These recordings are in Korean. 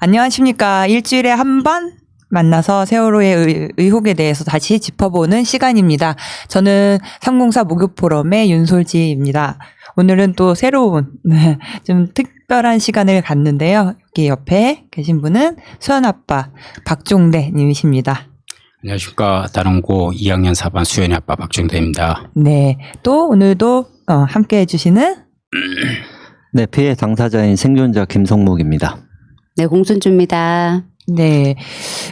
안녕하십니까. 일주일에 한 번 만나서 세월호의 의혹에 대해서 다시 짚어보는 시간입니다. 저는 상공사 목요포럼의 윤솔지입니다. 오늘은 또 새로운 좀 특별한 시간을 갖는데요. 여기 옆에 계신 분은 수연아빠 박종대 님이십니다. 안녕하십니까. 다른고 2학년 4반 수연이 아빠 박종대입니다. 네. 또 오늘도 함께 해주시는 네, 피해 당사자인 생존자 김성묵입니다. 네, 공순주입니다. 네.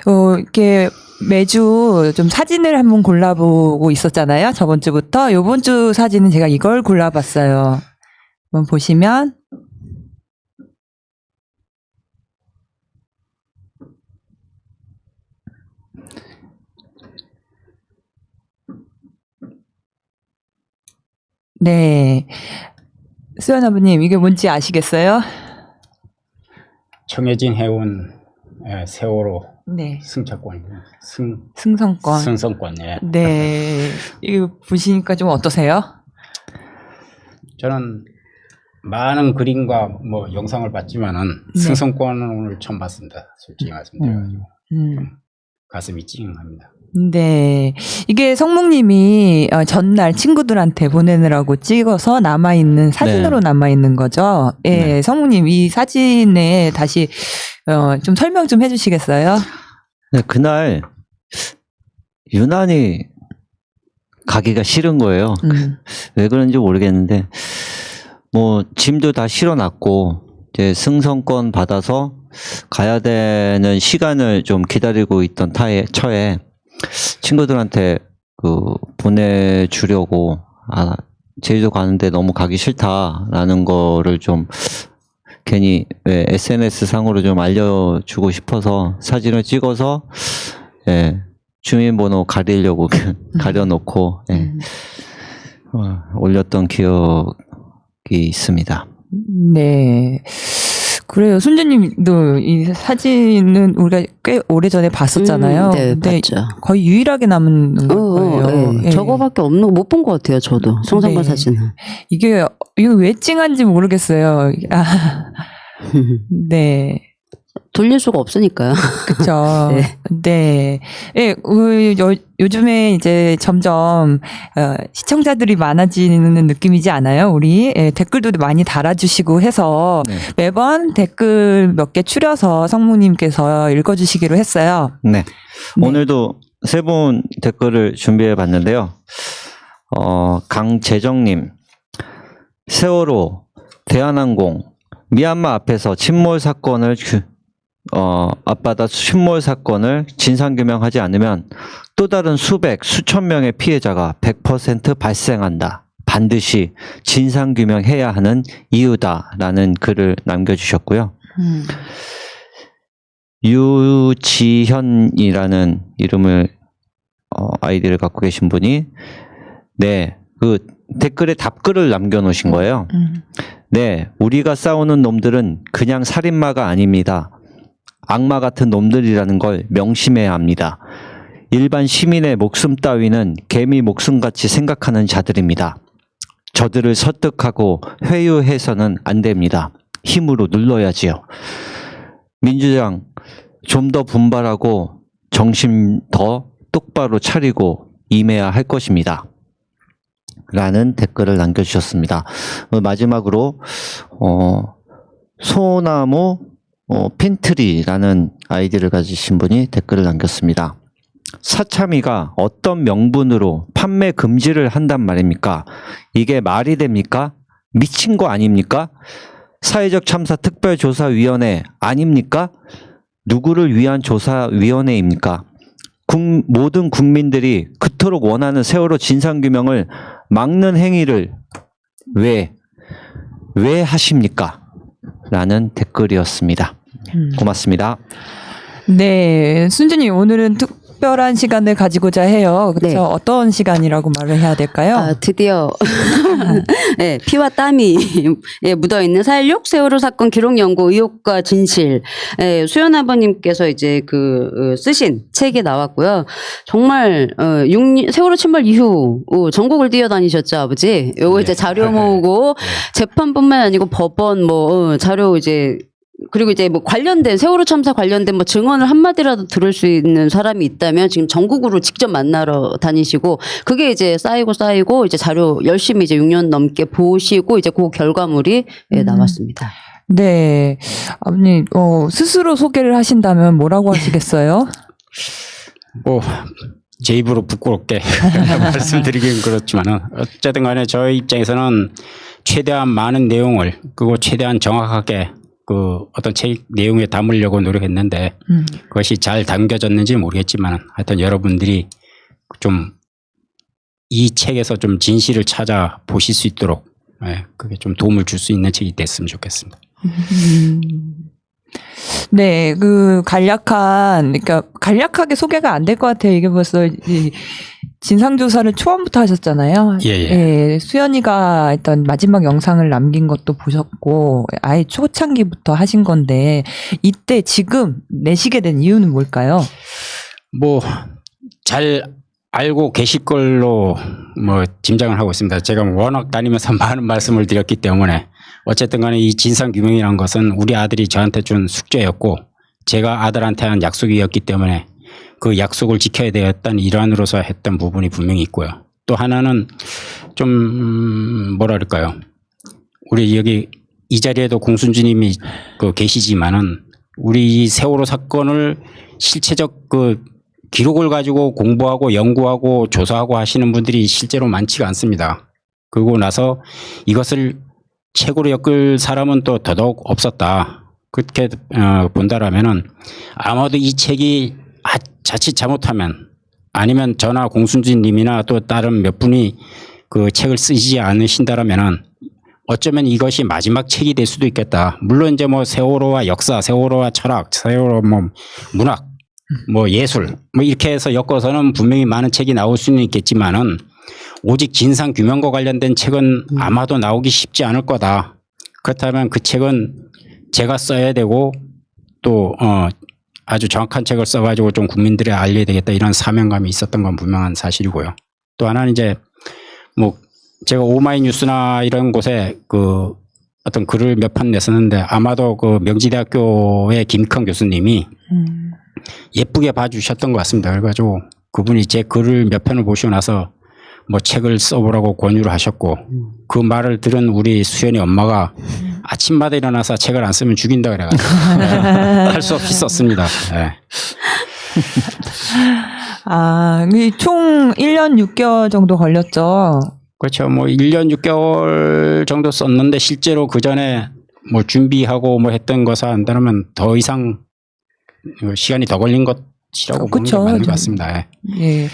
이렇게 매주 좀 사진을 한번 골라보고 있었잖아요. 저번 주부터. 요번 주 사진은 제가 이걸 골라봤어요. 한번 보시면. 네. 수연 아버님, 이게 뭔지 아시겠어요? 청해진 해운 세월호 네. 승차권입니다. 승선권. 승선권. 예. 네. 이거 보시니까 좀 어떠세요? 저는 많은 그림과 뭐 영상을 봤지만은 네. 승선권은 오늘 처음 봤습니다. 솔직히 말씀드려가지고 가슴이 찡합니다. 네. 이게 성묵님이 전날 친구들한테 보내느라고 찍어서 남아있는 사진으로 남아있는 거죠. 예, 네. 성묵님 이 사진에 다시 좀 설명 좀 해주시겠어요? 네, 그날 유난히 가기가 싫은 거예요. 왜 그런지 모르겠는데 뭐 짐도 다 실어놨고 이제 승선권 받아서 가야 되는 시간을 좀 기다리고 있던 처에 친구들한테 보내주려고 제주도 가는데 너무 가기 싫다라는 거를 좀 괜히 SNS 상으로 좀 알려주고 싶어서 사진을 찍어서 주민번호 가리려고 가려놓고 올렸던 기억이 있습니다. 네. 그래요. 순주님도 이 사진은 우리가 꽤 오래전에 봤었잖아요. 네, 근데 봤죠. 거의 유일하게 남은 거예요. 네. 예. 저거밖에 없는 못 본 것 같아요. 저도 송상권 네. 사진은. 이거 왜 찡한지 모르겠어요. 네. 돌릴 수가 없으니까요. 그쵸. 네. 예, 요즘에 이제 점점, 시청자들이 많아지는 느낌이지 않아요? 우리? 예, 댓글도 많이 달아주시고 해서 매번 댓글 몇 개 추려서 성무님께서 읽어주시기로 했어요. 네. 오늘도 세 분 댓글을 준비해 봤는데요. 강재정님, 세월호, 대한항공, 미얀마 앞에서 침몰 사건을 앞바다 침몰 사건을 진상규명하지 않으면 또 다른 수천 명의 피해자가 100% 발생한다. 반드시 진상규명해야 하는 이유다라는 글을 남겨주셨고요. 유지현이라는 이름을 아이디를 갖고 계신 분이 그 댓글에 답글을 남겨놓으신 거예요. 네, 우리가 싸우는 놈들은 그냥 살인마가 아닙니다. 악마 같은 놈들이라는 걸 명심해야 합니다. 일반 시민의 목숨 따위는 개미 목숨같이 생각하는 자들입니다. 저들을 설득하고 회유해서는 안 됩니다. 힘으로 눌러야지요. 민주당 좀 더 분발하고 정신 더 똑바로 차리고 임해야 할 것입니다. 라는 댓글을 남겨주셨습니다. 마지막으로 소나무 핀트리라는 아이디를 가지신 분이 댓글을 남겼습니다. 사참위가 어떤 명분으로 판매 금지를 한단 말입니까? 이게 말이 됩니까? 미친 거 아닙니까? 사회적 참사 특별조사위원회 아닙니까? 누구를 위한 조사위원회입니까? 모든 국민들이 그토록 원하는 세월호 진상규명을 막는 행위를 왜 하십니까? 라는 댓글이었습니다. 고맙습니다. 네. 순주님, 오늘은 특별한 시간을 가지고자 해요. 그렇죠? 네. 어떤 시간이라고 말을 해야 될까요? 드디어 네, 피와 땀이 묻어있는 4.16 세월호 사건 기록 연구 의혹과 진실. 수연 아버님께서 이제 쓰신 책이 나왔고요. 정말 세월호 침몰 이후 전국을 뛰어다니셨죠, 아버지. 요거 이제 자료 모으고 재판뿐만 아니고 법원 자료 이제 그리고 이제 뭐 관련된 세월호 참사 관련된 뭐 증언을 한마디라도 들을 수 있는 사람이 있다면 지금 전국으로 직접 만나러 다니시고 그게 이제 쌓이고 이제 자료 열심히 이제 6년 넘게 보시고 이제 그 결과물이 예, 나왔습니다. 네. 아버님, 스스로 소개를 하신다면 뭐라고 하시겠어요? 뭐 제 입으로 부끄럽게 말씀드리긴 그렇지만은 어쨌든 간에 저희 입장에서는 최대한 많은 내용을 그리고 최대한 정확하게 그 어떤 책 내용에 담으려고 노력했는데 그것이 잘 담겨졌는지 모르겠지만 하여튼 여러분들이 좀 이 책에서 좀 진실을 찾아 보실 수 있도록 그게 좀 도움을 줄 수 있는 책이 됐으면 좋겠습니다. 네, 그러니까 간략하게 소개가 안 될 것 같아요. 이게 벌써 이 진상조사를 초반부터 하셨잖아요. 예. 수연이가 일단 마지막 영상을 남긴 것도 보셨고, 아예 초창기부터 하신 건데, 이때 지금 내시게 된 이유는 뭘까요? 뭐 잘 알고 계실 걸로 뭐 짐작을 하고 있습니다. 제가 워낙 다니면서 많은 말씀을 드렸기 때문에 어쨌든 간에 이 진상규명이라는 것은 우리 아들이 저한테 준 숙제였고 제가 아들한테 한 약속이었기 때문에 그 약속을 지켜야 되었다는 일환으로서 했던 부분이 분명히 있고요. 또 하나는 좀 뭐랄까요. 우리 여기 이 자리에도 공순주님이 계시지만은 우리 이 세월호 사건을 실체적 기록을 가지고 공부하고 연구하고 조사하고 하시는 분들이 실제로 많지가 않습니다. 그러고 나서 이것을 책으로 엮을 사람은 또 더더욱 없었다. 그렇게 본다라면은 아마도 이 책이 자칫 잘못하면 아니면 저나 공순진 님이나 또 다른 몇 분이 그 책을 쓰지 않으신다라면은 어쩌면 이것이 마지막 책이 될 수도 있겠다. 물론 이제 뭐 세월호와 역사, 세월호와 철학, 세월호 뭐 문학 뭐 예술 뭐 이렇게 해서 엮어서는 분명히 많은 책이 나올 수는 있겠지만은 오직 진상 규명과 관련된 책은 아마도 나오기 쉽지 않을 거다. 그렇다면 그 책은 제가 써야 되고 또 아주 정확한 책을 써가지고 좀 국민들에 알려야 되겠다 이런 사명감이 있었던 건 분명한 사실이고요. 또 하나는 이제 뭐 제가 오마이뉴스나 이런 곳에 어떤 글을 몇 편 냈었는데 아마도 명지대학교의 김큰 교수님이 예쁘게 봐주셨던 것 같습니다. 그래가지고 그분이 제 글을 몇 편을 보시고 나서 뭐 책을 써보라고 권유를 하셨고 그 말을 들은 우리 수연이 엄마가 아침마다 일어나서 책을 안 쓰면 죽인다 그래가지고 할 수 없이 썼습니다. 네. 총 1년 6개월 정도 걸렸죠. 그렇죠. 뭐 1년 6개월 정도 썼는데 실제로 그 전에 뭐 준비하고 뭐 했던 것을 한다면 더 이상 시간이 더 걸린 것이라고 보는 게 맞는 것 같습니다. 예.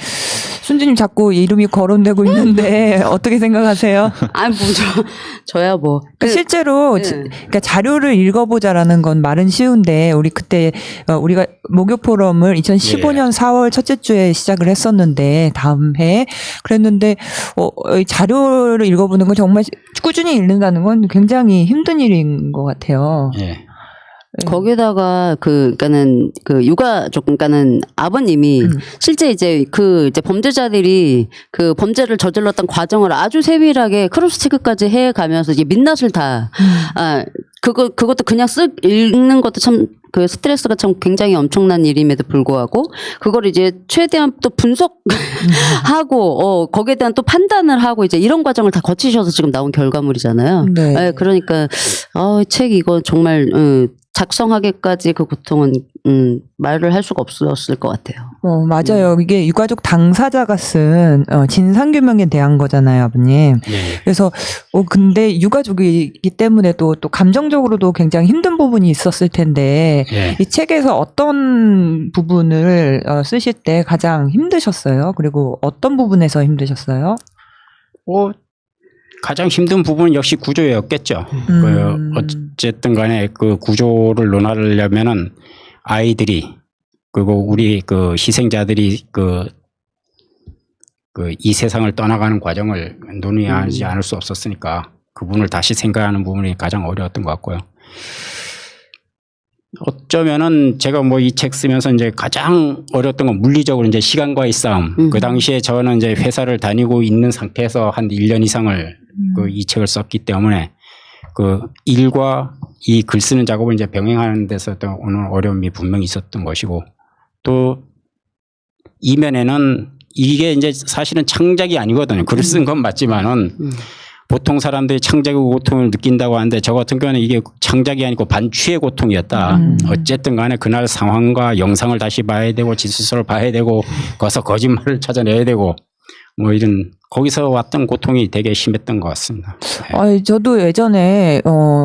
순주님 자꾸 이름이 거론되고 있는데 어떻게 생각하세요? 아니 뭐 저야 뭐 그러니까 실제로 그러니까 자료를 읽어보자라는 건 말은 쉬운데 우리 그때 우리가 목요 포럼을 2015년 4월 첫째 주에 시작을 했었는데 다음 해에 그랬는데 자료를 읽어보는 건 정말 꾸준히 읽는다는 건 굉장히 힘든 일인 것 같아요. 예. 거기다가 그러니까는 유가족 그러니까는 아버님이 실제 이제 이제 범죄자들이 그 범죄를 저질렀던 과정을 아주 세밀하게 크로스 체크까지 해 가면서 이제 민낯을 다 그것도 그냥 읽는 것도 참 그 스트레스가 참 굉장히 엄청난 일임에도 불구하고 그걸 이제 최대한 또 분석하고 거기에 대한 또 판단을 하고 이제 이런 과정을 다 거치셔서 지금 나온 결과물이잖아요. 네. 네, 그러니까 책 이거 정말 작성하기까지 그 고통은 말을 할 수가 없었을 것 같아요. 맞아요. 이게 유가족 당사자가 쓴 진상규명에 대한 거잖아요, 아버님. 예. 그래서 근데 유가족이기 때문에 또 감정적으로도 굉장히 힘든 부분이 있었을 텐데 예. 이 책에서 어떤 부분을 쓰실 때 가장 힘드셨어요? 그리고 어떤 부분에서 힘드셨어요? 가장 힘든 부분은 역시 구조였겠죠. 어쨌든 간에 그 구조를 논하려면은 아이들이 그리고 우리 희생자들이 이 세상을 떠나가는 과정을 논의하지 않을 수 없었으니까 그 부분을 다시 생각하는 부분이 가장 어려웠던 것 같고요. 어쩌면은 제가 뭐 이 책 쓰면서 이제 가장 어려웠던 건 물리적으로 이제 시간과의 싸움. 그 당시에 저는 이제 회사를 다니고 있는 상태에서 한 1년 이상을 이 책을 썼기 때문에 그 일과 이 글 쓰는 작업을 이제 병행하는 데서 또 오늘 어려움이 분명히 있었던 것이고 또 이면에는 이게 이제 사실은 창작이 아니거든요. 글 쓴 건 맞지만은 보통 사람들이 창작의 고통을 느낀다고 하는데 저 같은 경우는 이게 창작이 아니고 반취의 고통이었다. 어쨌든 간에 그날 상황과 영상을 다시 봐야 되고 진술서를 봐야 되고 거기서 거짓말을 찾아내야 되고 뭐 이런 거기서 왔던 고통이 되게 심했던 것 같습니다. 네. 저도 예전에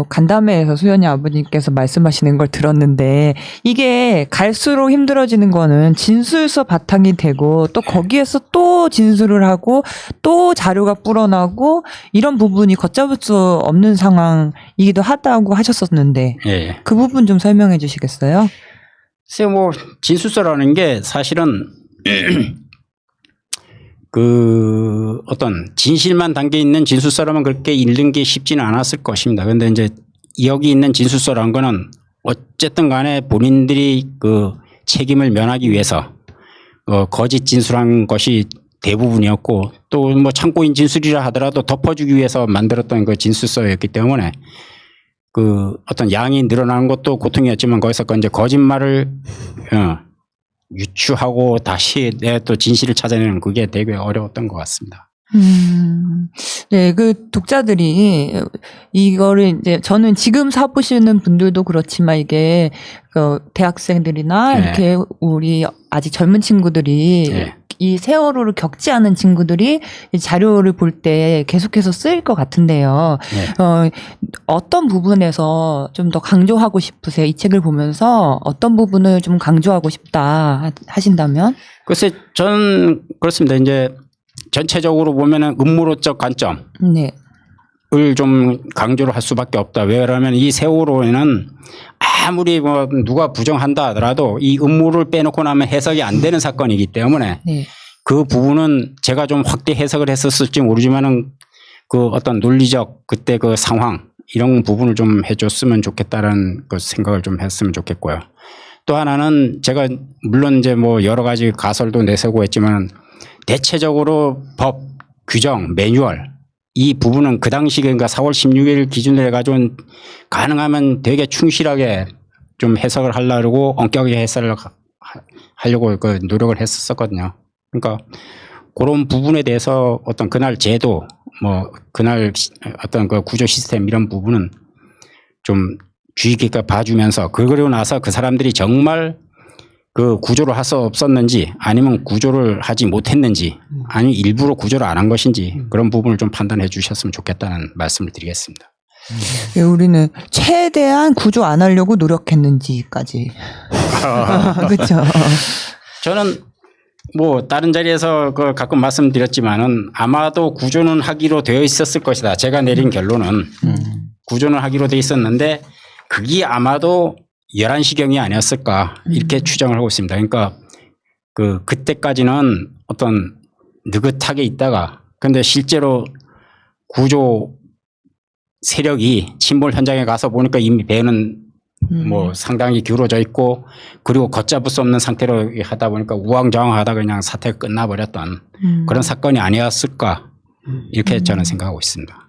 간담회에서 수연이 아버님께서 말씀하시는 걸 들었는데 이게 갈수록 힘들어지는 거는 진술서 바탕이 되고 또 거기에서 또 진술을 하고 또 자료가 불어나고 이런 부분이 걷잡을 수 없는 상황이기도 하다고 하셨었는데 예. 그 부분 좀 설명해 주시겠어요? 글쎄 뭐 진술서라는 게 사실은 그 어떤 진실만 담겨 있는 진술서라면 그렇게 읽는 게 쉽지는 않았을 것입니다. 그런데 이제 여기 있는 진술서라는 거는 어쨌든 간에 본인들이 그 책임을 면하기 위해서 거짓 진술한 것이 대부분이었고 또 뭐 참고인 진술이라 하더라도 덮어주기 위해서 만들었던 그 진술서였기 때문에 그 어떤 양이 늘어나는 것도 고통이었지만 거기서 이제 거짓말을 유추하고 다시 내 또 진실을 찾아내는 그게 되게 어려웠던 것 같습니다. 네, 그 독자들이 이거를 이제 저는 지금 사보시는 분들도 그렇지만 이게 그 대학생들이나 네. 이렇게 우리 아직 젊은 친구들이 네. 이 세월호를 겪지 않은 친구들이 이 자료를 볼 때 계속해서 쓰일 것 같은데요. 네. 어떤 부분에서 좀 더 강조하고 싶으세요? 이 책을 보면서 어떤 부분을 좀 강조하고 싶다 하신다면? 글쎄 저는 그렇습니다. 이제 전체적으로 보면은 음모론적 관점을 네. 좀 강조를 할 수밖에 없다. 왜냐하면 이 세월호에는 아무리 뭐 누가 부정한다 하더라도 이 음모를 빼놓고 나면 해석이 안 되는 사건이기 때문에 네. 그 부분은 제가 좀 확대 해석을 했었을지 모르지만은 그 어떤 논리적 그때 그 상황 이런 부분을 좀 해줬으면 좋겠다라는 그 생각을 좀 했으면 좋겠고요. 또 하나는 제가 물론 이제 뭐 여러 가지 가설도 내세우고 했지만 대체적으로 법, 규정, 매뉴얼 이 부분은 그 당시 그러니까 4월 16일 기준으로 해가지고 가능하면 되게 충실하게 좀 해석을 하려고 엄격하게 해석을 하려고 그 노력을 했었거든요. 그러니까 그런 부분에 대해서 어떤 그날 제도 뭐 그날 어떤 그 구조 시스템 이런 부분은 좀 주의 깊게 봐주면서 그러고 나서 그 사람들이 정말 그 구조를 할 수 없었는지 아니면 구조를 하지 못했는지 아니면 일부러 구조를 안 한 것인지 그런 부분을 좀 판단해 주셨으면 좋겠다는 말씀을 드리겠습니다. 예, 우리는 최대한 구조 안 하려고 노력했는지까지. 그렇죠. 저는 뭐 다른 자리에서 그 가끔 말씀드렸지만은 아마도 구조는 하기로 되어 있었을 것이다. 제가 내린 결론은 구조는 하기로 되어 있었는데 그게 아마도 11시경이 아니었을까 이렇게 추정을 하고 있습니다. 그러니까 그때까지는 어떤 느긋하게 있다가 근데 실제로 구조 세력이 침몰 현장에 가서 보니까 이미 배는 뭐 상당히 기울어져 있고 그리고 걷잡을 수 없는 상태로 하다 보니까 우왕좌왕하다 그냥 사태가 끝나버렸던 그런 사건이 아니었을까 이렇게 저는 생각하고 있습니다.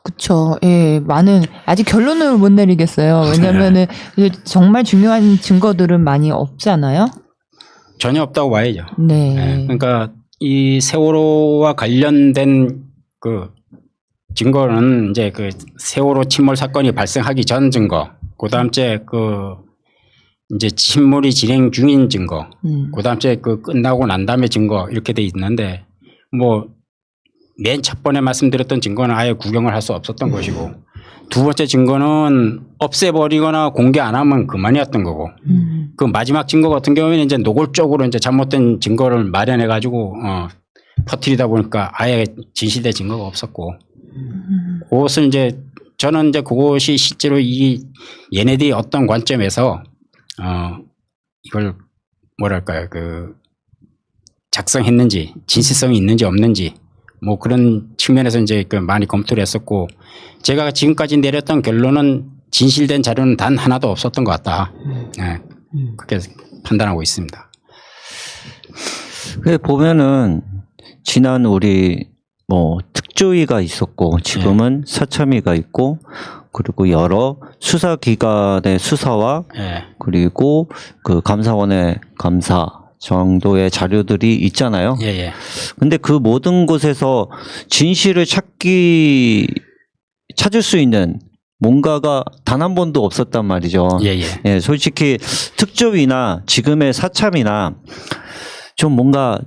그렇죠. 예, 많은 아직 결론을 못 내리겠어요. 왜냐면은 정말 중요한 증거들은 많이 없잖아요. 전혀 없다고 봐야죠. 네. 네. 그러니까 이 세월호와 관련된 그 증거는 이제 그 세월호 침몰 사건이 발생하기 전 증거, 그다음째 그 이제 침몰이 진행 중인 증거, 그다음째 그 끝나고 난 다음에 증거 이렇게 돼 있는데 뭐 맨 첫 번에 말씀드렸던 증거는 아예 구경을 할 수 없었던 것이고 두 번째 증거는 없애버리거나 공개 안 하면 그만이었던 거고 그 마지막 증거 같은 경우에는 이제 노골적으로 이제 잘못된 증거를 마련해 가지고 퍼뜨리다 보니까 아예 진실된 증거가 없었고 그것을 이제 저는 이제 그것이 실제로 이 얘네들이 어떤 관점에서 이걸 뭐랄까요 그 작성했는지 진실성이 있는지 없는지 뭐 그런 측면에서 이제 그 많이 검토를 했었고 제가 지금까지 내렸던 결론은 진실된 자료는 단 하나도 없었던 것 같다. 네, 그렇게 판단하고 있습니다. 그 보면은 지난 우리 뭐 특조위가 있었고 지금은 사참위가 있고 그리고 여러 수사기관의 수사와 예. 그리고 그 감사원의 감사 정도의 자료들이 있잖아요. 예, 예. 근데 그 모든 곳에서 진실을 찾을 수 있는 뭔가가 단 한 번도 없었단 말이죠. 예, 예. 예, 솔직히 특조위나 지금의 사참이나 좀 뭔가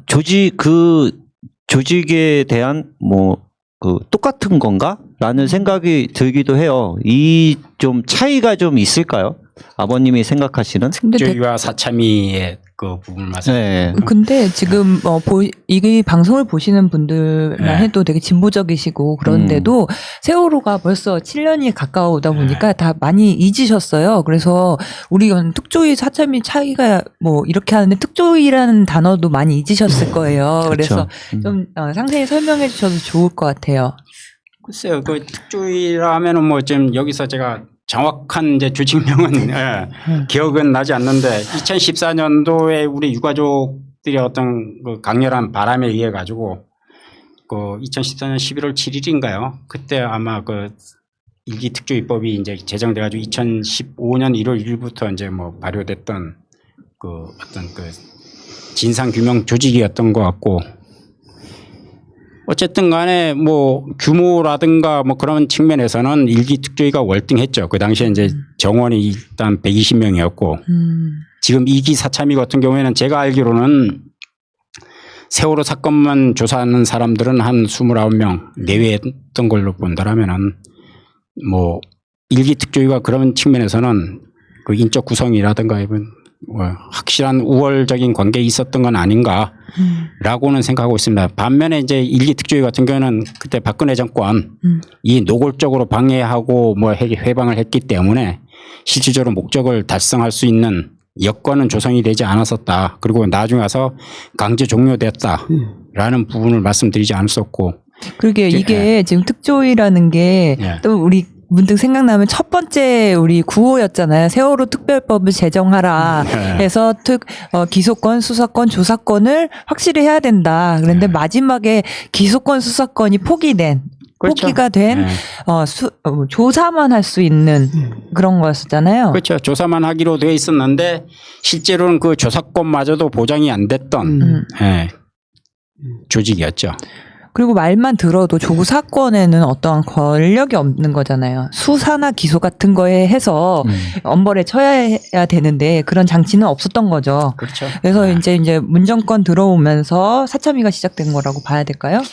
조직에 대한 똑같은 건가? 라는 생각이 들기도 해요. 이 좀 차이가 좀 있을까요? 아버님이 생각하시는? 근데 조위와 사참위의 그 부분 말씀. 네. 근데 지금 이 방송을 보시는 분들만 네. 해도 되게 진보적이시고 그런데도 세월호가 벌써 7년이 가까워오다 보니까 다 많이 잊으셨어요. 그래서 우리가 특조위 사참위 차이가 이렇게 하는데 특조위라는 단어도 많이 잊으셨을 거예요. 그래서 좀 상세히 설명해 주셔도 좋을 것 같아요. 글쎄요, 그 특조위라 하면은 좀 여기서 제가 정확한 이제 조직명은 기억은 나지 않는데 2014년도에 우리 유가족들의 어떤 그 강렬한 바람에 의해 가지고 그 2014년 11월 7일인가요? 그때 아마 그 일기 특조위법이 이제 제정돼 가지고 2015년 1월 1일부터 이제 발효됐던 그 어떤 그 진상 규명 조직이었던 것 같고 어쨌든 간에 규모라든가 그런 측면에서는 일기 특조위가 월등했죠. 그 당시에 이제 정원이 일단 120명이었고 지금 2기 사참위 같은 경우에는 제가 알기로는 세월호 사건만 조사하는 사람들은 한 29명 내외였던 걸로 본다라면은 일기 특조위가 그런 측면에서는 그 인적 구성이라든가 확실한 우월적인 관계에 있었던 건 아닌가라고는 생각하고 있습니다. 반면에 이제 일기 특조위 같은 경우는 그때 박근혜 정권 이 노골적으로 방해하고 회방을 했기 때문에 실질적으로 목적을 달성할 수 있는 여건은 조성이 되지 않았었다. 그리고 나중에 와서 강제 종료됐다라는 부분을 말씀드리지 않았었고. 그러게 이게 지금 특조위라는 게 또 우리 문득 생각나면 첫 번째 우리 구호였잖아요. 세월호 특별법을 제정하라 해서 기소권, 수사권, 조사권을 확실히 해야 된다. 그런데 마지막에 기소권, 수사권이 포기가 된 조사만 할 수 있는 그런 거였었잖아요. 그렇죠. 조사만 하기로 되어 있었는데 실제로는 그 조사권마저도 보장이 안 됐던 조직이었죠. 그리고 말만 들어도 조사권에는 어떠한 권력이 없는 거잖아요. 수사나 기소 같은 거에 해서 엄벌에 처해야 되는데 그런 장치는 없었던 거죠. 그렇죠. 그래서 이제 문정권 들어오면서 사참위가 시작된 거라고 봐야 될까요?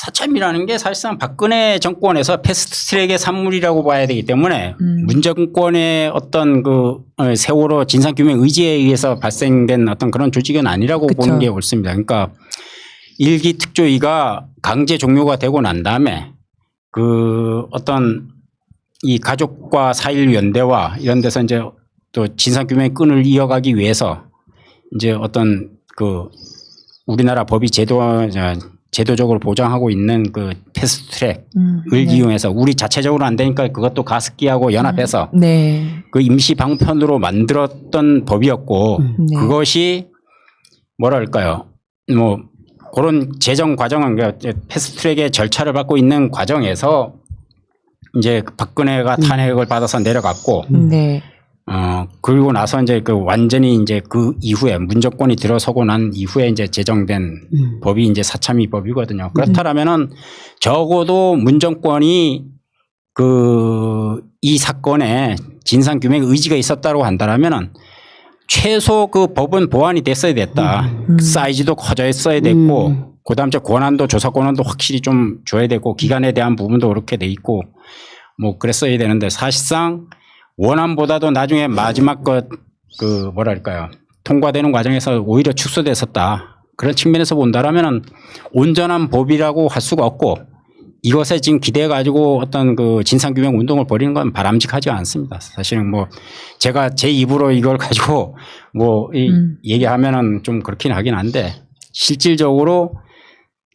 사참이라는 게 사실상 박근혜 정권에서 패스트트랙의 산물이라고 봐야 되기 때문에 문정권의 어떤 그 세월호 진상규명 의지에 의해서 발생된 어떤 그런 조직은 아니라고 그쵸. 보는 게 옳습니다. 그러니까 일기 특조위가 강제 종료가 되고 난 다음에 그 어떤 이 가족과 4.1 연대와 이런 데서 이제 또 진상규명의 끈을 이어가기 위해서 이제 어떤 그 우리나라 법이 제도적으로 보장하고 있는 그 패스트트랙을 이용해서 우리 자체적으로 안 되니까 그것도 가습기하고 연합해서 그 임시 방편으로 만들었던 법이었고 그것이 뭐랄까요 그런 제정 과정은 패스트트랙의 절차를 밟고 있는 과정에서 이제 박근혜가 탄핵을 받아서 내려갔고 그리고 나서 이제 그 완전히 이제 그 이후에 문정권이 들어서고 난 이후에 이제 제정된 법이 이제 사참위 법이거든요. 그렇다면은 적어도 문정권이 이 사건에 진상규명 의지가 있었다고 한다면은 최소 그 법은 보완이 됐어야 됐다. 사이즈도 커져 있어야 됐고 그다음 권한도 조사 권한도 확실히 좀 줘야 되고 기간에 대한 부분도 그렇게 돼 있고 그랬어야 되는데 사실상 원안보다도 나중에 마지막 그 뭐랄까요 통과되는 과정에서 오히려 축소됐었다. 그런 측면에서 본다라면은 온전한 법이라고 할 수가 없고 이것에 지금 기대해 가지고 어떤 그 진상규명 운동을 벌이는 건 바람직하지 않습니다. 사실은 제가 제 입으로 이걸 가지고 얘기하면은 좀 그렇긴 하긴 한데 실질적으로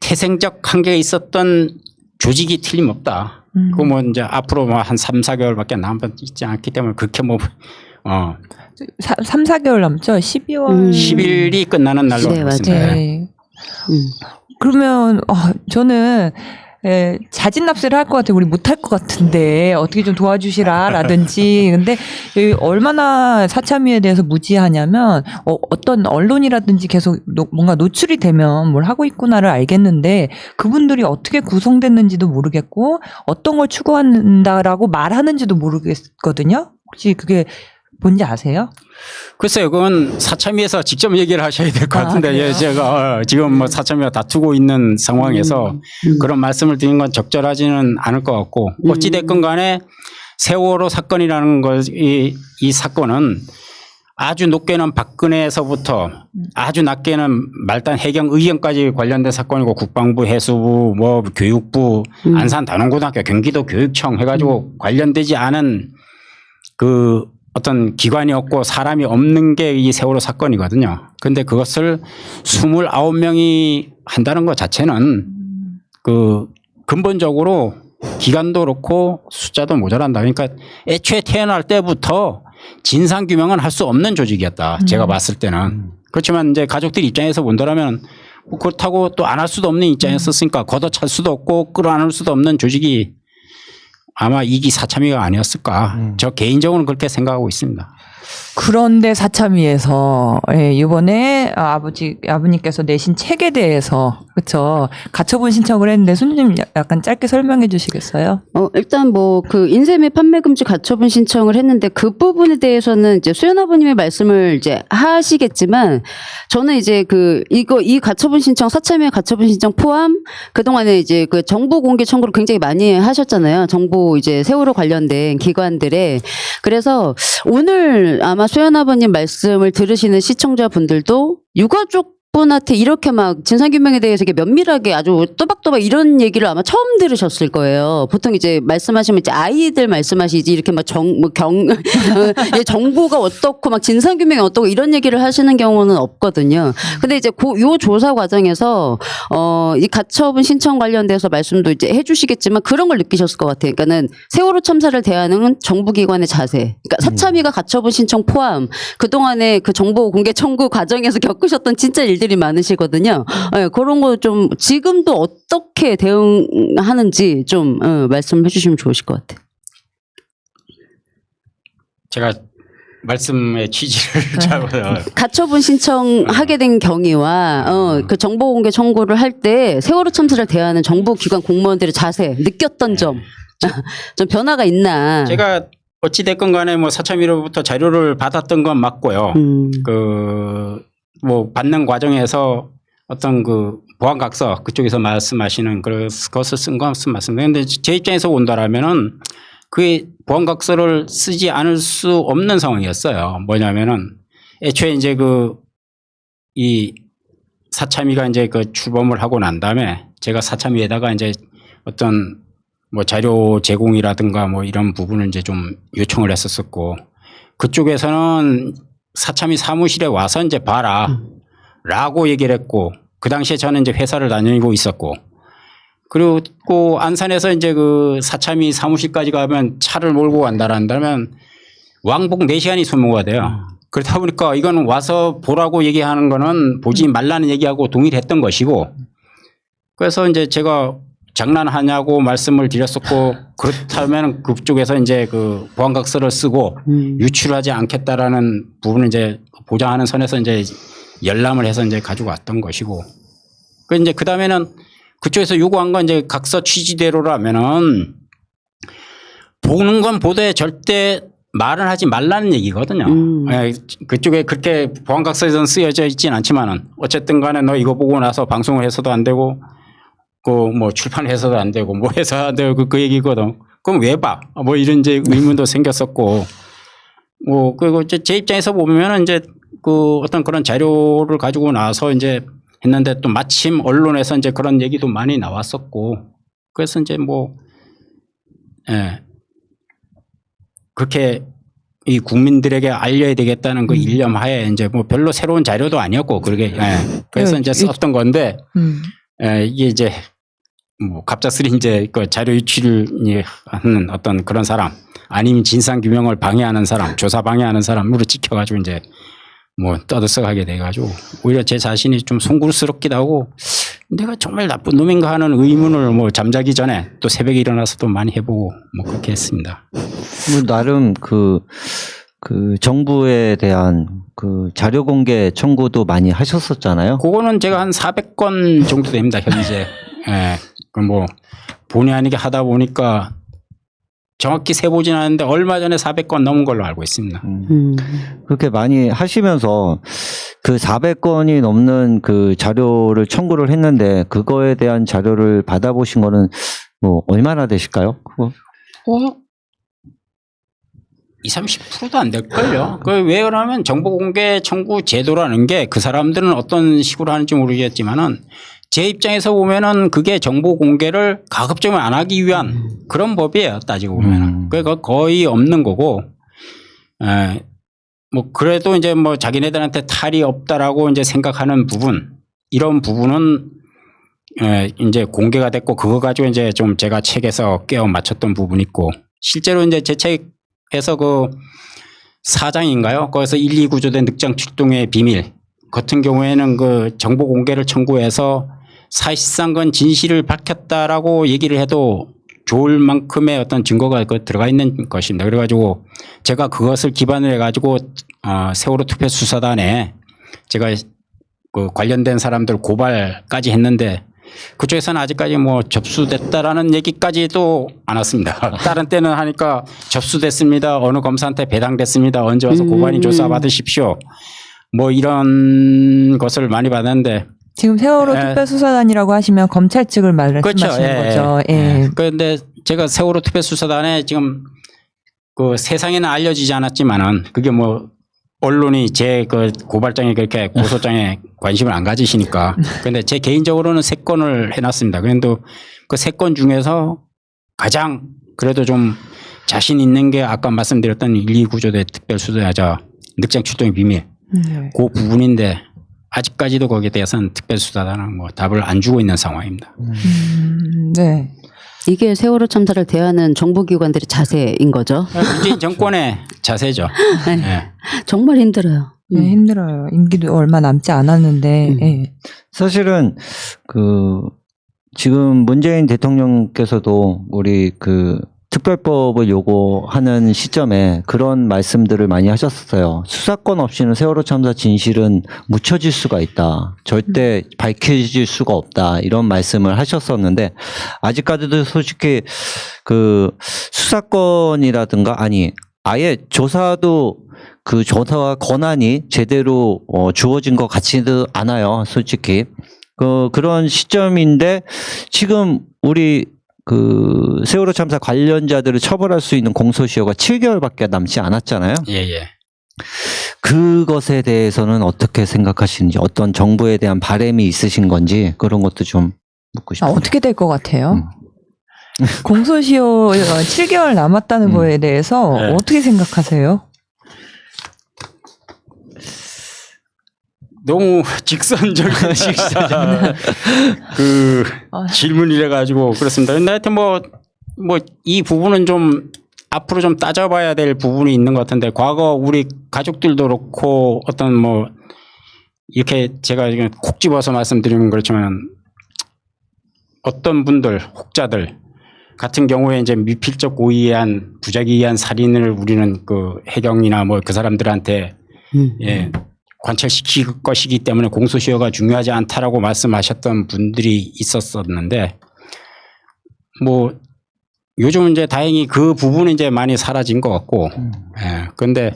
태생적 한계가 있었던 조직이 틀림없다. 그거 이제 앞으로 한 3, 4개월밖에 남지 않기 때문에 그렇게 3, 4개월 남죠? 12월 10일이 끝나는 날로 네, 알고 있습니다. 네. 그러면 저는 자진 납세를 할 것 같아. 우리 못할 것 같은데 어떻게 좀 도와주시라라든지. 근데 얼마나 사참위에 대해서 무지하냐면 어떤 언론이라든지 계속 뭔가 노출이 되면 뭘 하고 있구나를 알겠는데 그분들이 어떻게 구성됐는지도 모르겠고 어떤 걸 추구한다라고 말하는지도 모르겠거든요. 혹시 그게 뭔지 아세요? 글쎄요, 그건 사참위에서 직접 얘기를 하셔야 될 것 같은데, 그래요? 예, 제가 지금 뭐 사참위와 다투고 있는 상황에서 그런 말씀을 드린 건 적절하지는 않을 것 같고, 어찌됐건 간에 세월호 사건이라는 이 사건은 아주 높게는 박근혜에서부터 아주 낮게는 말단 해경 의경까지 관련된 사건이고 국방부, 해수부, 뭐 교육부, 안산단원고등학교, 경기도 교육청 해가지고 관련되지 않은 그 어떤 기관이 없고 사람이 없는 게 이 세월호 사건이거든요. 그런데 그것을 29명이 한다는 것 자체는 그 근본적으로 기간도 그렇고 숫자도 모자란다. 그러니까 애초에 태어날 때부터 진상 규명은 할 수 없는 조직이었다. 제가 봤을 때는. 그렇지만 이제 가족들 입장에서 본다면 그렇다고 또 안 할 수도 없는 입장이었으니까 걷어찰 수도 없고 끌어안을 수도 없는 조직이 아마 이기 사참위가 아니었을까. 저 개인적으로는 그렇게 생각하고 있습니다. 그런데 사참위에서 이번에 아버님께서 내신 책에 대해서 그렇죠. 가처분 신청을 했는데 손님 약간 짧게 설명해 주시겠어요? 일단 뭐 그 인쇄 및 판매 금지 가처분 신청을 했는데 그 부분에 대해서는 이제 수연 아버님의 말씀을 이제 하시겠지만 저는 이제 이 가처분 신청 사참위의 가처분 신청 포함 그동안에 이제 그 정보 공개 청구를 굉장히 많이 하셨잖아요. 정보 이제 세월호 관련된 기관들에. 그래서 오늘 아마 수연 아버님 말씀을 들으시는 시청자분들도 유가족 분한테 이렇게 막 진상규명에 대해서 이렇게 면밀하게 아주 또박또박 이런 얘기를 아마 처음 들으셨을 거예요. 보통 이제 말씀하시면 이제 아이들 말씀하시지 이렇게 막 정보가 어떻고 막 진상규명이 어떻고 이런 얘기를 하시는 경우는 없거든요. 근데 이제 요 조사 과정에서 이 가처분 신청 관련돼서 말씀도 이제 해주시겠지만 그런 걸 느끼셨을 것 같아요. 그러니까는 세월호 참사를 대하는 정부기관의 자세. 그러니까 사참위가 가처분 신청 포함 그동안에 그 정보 공개 청구 과정에서 겪으셨던 진짜 일들이 많으시거든요. 그런 거 좀 지금도 어떻게 대응하는지 좀 말씀해 주시면 좋으실 것 같아요. 제가 말씀의 취지를 잡아요. 가처분 신청하게 된 경위와 그 정보 공개 청구를 할 때 세월호 참사를 대하는 정부기관 공무원들의 자세 느꼈던 점 좀 변화가 있나? 제가 어찌됐건 간에 뭐 사참위로부터 자료를 받았던 건 맞고요. 뭐 받는 과정에서 어떤 그 보안각서 그쪽에서 말씀하시는 그것을 쓴 것은 맞습니다. 그런데 제 입장에서 본다라면은 그 보안각서를 쓰지 않을 수 없는 상황이었어요. 뭐냐면은 애초에 이제 이 사참위가 이제 그 출범을 하고 난 다음에 제가 사참위에다가 이제 어떤 뭐 자료 제공이라든가 뭐 이런 부분을 이제 좀 요청을 했었었고 그쪽에서는 사참위 사무실에 와서 이제 봐라 라고 얘기를 했고 그 당시에 저는 이제 회사를 다니고 있었고 그리고 안산에서 이제 그 사참위 사무실까지 가면 차를 몰고 간다면 왕복 4시간이 소모가 돼요. 그렇다 보니까 이거는 와서 보라고 얘기하는 거는 보지 말라는 얘기하고 동의를 했던 것이고 그래서 이제 제가 장난하냐고 말씀을 드렸었고 그렇다면 그쪽에서 이제 그 보안각서를 쓰고 유출하지 않겠다라는 부분을 이제 보장하는 선에서 이제 열람을 해서 이제 가지고 왔던 것이고 그 이제 그 다음에는 그쪽에서 요구한 건 이제 각서 취지대로라면은 보는 건 보되 절대 말은 하지 말라는 얘기거든요. 그쪽에 그렇게 보안각서에서는 쓰여져 있진 않지만은 어쨌든 간에 너 이거 보고 나서 방송을 해서도 안 되고 그 뭐 출판해서도 안 되고 뭐 해서 안 되고 그 얘기거든. 그럼 왜 봐? 뭐 이런 이제 의문도 생겼었고 뭐 그리고 제 입장에서 보면은 이제 그 어떤 그런 자료를 가지고 나서 이제 했는데 또 마침 언론에서 이제 그런 얘기도 많이 나왔었고 그래서 이제 뭐 그렇게 이 국민들에게 알려야 되겠다는 그 일념 하에 이제 뭐 별로 새로운 자료도 아니었고 그러게 그래서 이제 썼던 건데 이게 이제 뭐 갑작스레 이제 그 자료 유출을 하는 어떤 그런 사람 아니면 진상 규명을 방해하는 사람 조사 방해하는 사람으로 찍혀가지고 이제 뭐 떠들썩하게 돼가지고 오히려 제 자신이 좀 송구스럽기도 하고 내가 정말 나쁜 놈인가 하는 의문을 뭐 잠자기 전에 또 새벽에 일어나서 또 많이 해보고 뭐 그렇게 했습니다. 뭐 나름 그 정부에 대한 그 자료 공개 청구도 많이 하셨었잖아요. 그거는 제가 한 400건 정도 됩니다, 현재. 예. 그 뭐 본의 아니게 하다 보니까 정확히 세보진 않았는데 얼마 전에 400건 넘은 걸로 알고 있습니다. 그렇게 많이 하시면서 그 400건이 넘는 그 자료를 청구를 했는데 그거에 대한 자료를 받아보신 거는 뭐 얼마나 되실까요? 그거? 20, 30%도 안 될걸요. 왜 그러면 정보공개 청구 제도라는 게 그 사람들은 어떤 식으로 하는지 모르겠지만은 제 입장에서 보면은 그게 정보공개를 가급적이면 안 하기 위한 그런 법이에요. 따지고 보면은. 그러니까 거의 없는 거고, 뭐 그래도 이제 뭐 자기네들한테 탈이 없다라고 이제 생각하는 부분, 이런 부분은 이제 공개가 됐고 그거 가지고 이제 좀 제가 책에서 꿰어 맞췄던 부분이 있고 실제로 이제 제 책에서 그 4장인가요? 거기서 1, 2 구조된 늑장 출동의 비밀 같은 경우에는 그 정보 공개를 청구해서 사실상 그건 진실을 밝혔다라고 얘기를 해도 좋을 만큼의 어떤 증거가 들어가 있는 것입니다. 그래가지고 제가 그것을 기반으로 해가지고 세월호 특별 수사단에 제가 그 관련된 사람들 고발까지 했는데 그쪽에서는 아직까지 뭐 접수됐다라는 얘기까지도 안 왔습니다. 다른 때는 하니까 접수됐습니다. 어느 검사한테 배당됐습니다. 언제 와서 고발인 조사 받으십시오. 뭐 이런 것을 많이 받았는데 지금 세월호 특별수사단이라고 하시면 검찰 측을 말씀하시는 그렇죠. 거죠. 예. 그런데 제가 세월호 특별수사단에 지금 그 세상에는 알려지지 않았지만은 그게 뭐 언론이 제 그 고발장에 그렇게 고소장에 관심을 안 가지시니까. 그런데 제 개인적으로는 3건을 해놨습니다. 그런데 그 3건 중에서 가장 그래도 좀 자신 있는 게 아까 말씀드렸던 1, 2 구조대 특별수사자 늑장 출동의 비밀. 그 부분인데 아직까지도 거기에 대해서는 특별수사단은 뭐 답을 안 주고 있는 상황입니다. 네. 이게 세월호 참사를 대하는 정보기관들의 자세인 거죠. 문재인 정권의 자세죠. 네. 정말 힘들어요. 네, 힘들어요. 임기도 얼마 남지 않았는데. 예. 사실은 그 지금 문재인 대통령께서도 우리 그 특별법을 요구하는 시점에 그런 말씀들을 많이 하셨어요. 수사권 없이는 세월호 참사 진실은 묻혀질 수가 있다. 절대 밝혀질 수가 없다. 이런 말씀을 하셨었는데 아직까지도 솔직히 그 수사권이라든가 아니 아예 조사도 그 조사와 권한이 제대로 주어진 것 같지도 않아요. 솔직히. 그런 시점인데 지금 우리 그 세월호 참사 관련자들을 처벌할 수 있는 공소시효가 7개월밖에 남지 않았잖아요. 예. 그것에 대해서는 어떻게 생각하시는지 어떤 정부에 대한 바람이 있으신 건지 그런 것도 좀 묻고 싶어요. 어떻게 될 것 같아요? 공소시효 7개월 남았다는 거에 대해서 네. 어떻게 생각하세요? 너무 직선적인 그 질문이라 가지고 그렇습니다. 근데 하여튼 뭐 이 부분은 좀 앞으로 좀 따져봐야 될 부분이 있는 것 같은데 과거 우리 가족들도 그렇고 어떤 뭐 이렇게 제가 콕 집어서 말씀드리면 그렇지만 어떤 분들 혹자들 같은 경우에 이제 미필적 고의에 의한 부작위에 의한 살인을 우리는 그 해경이나 뭐 그 사람들한테 예. 관철시킬 것이기 때문에 공소시효가 중요하지 않다라고 말씀하셨던 분들이 있었었는데 뭐 요즘은 이제 다행히 그 부분은 이제 많이 사라진 것 같고 예. 근데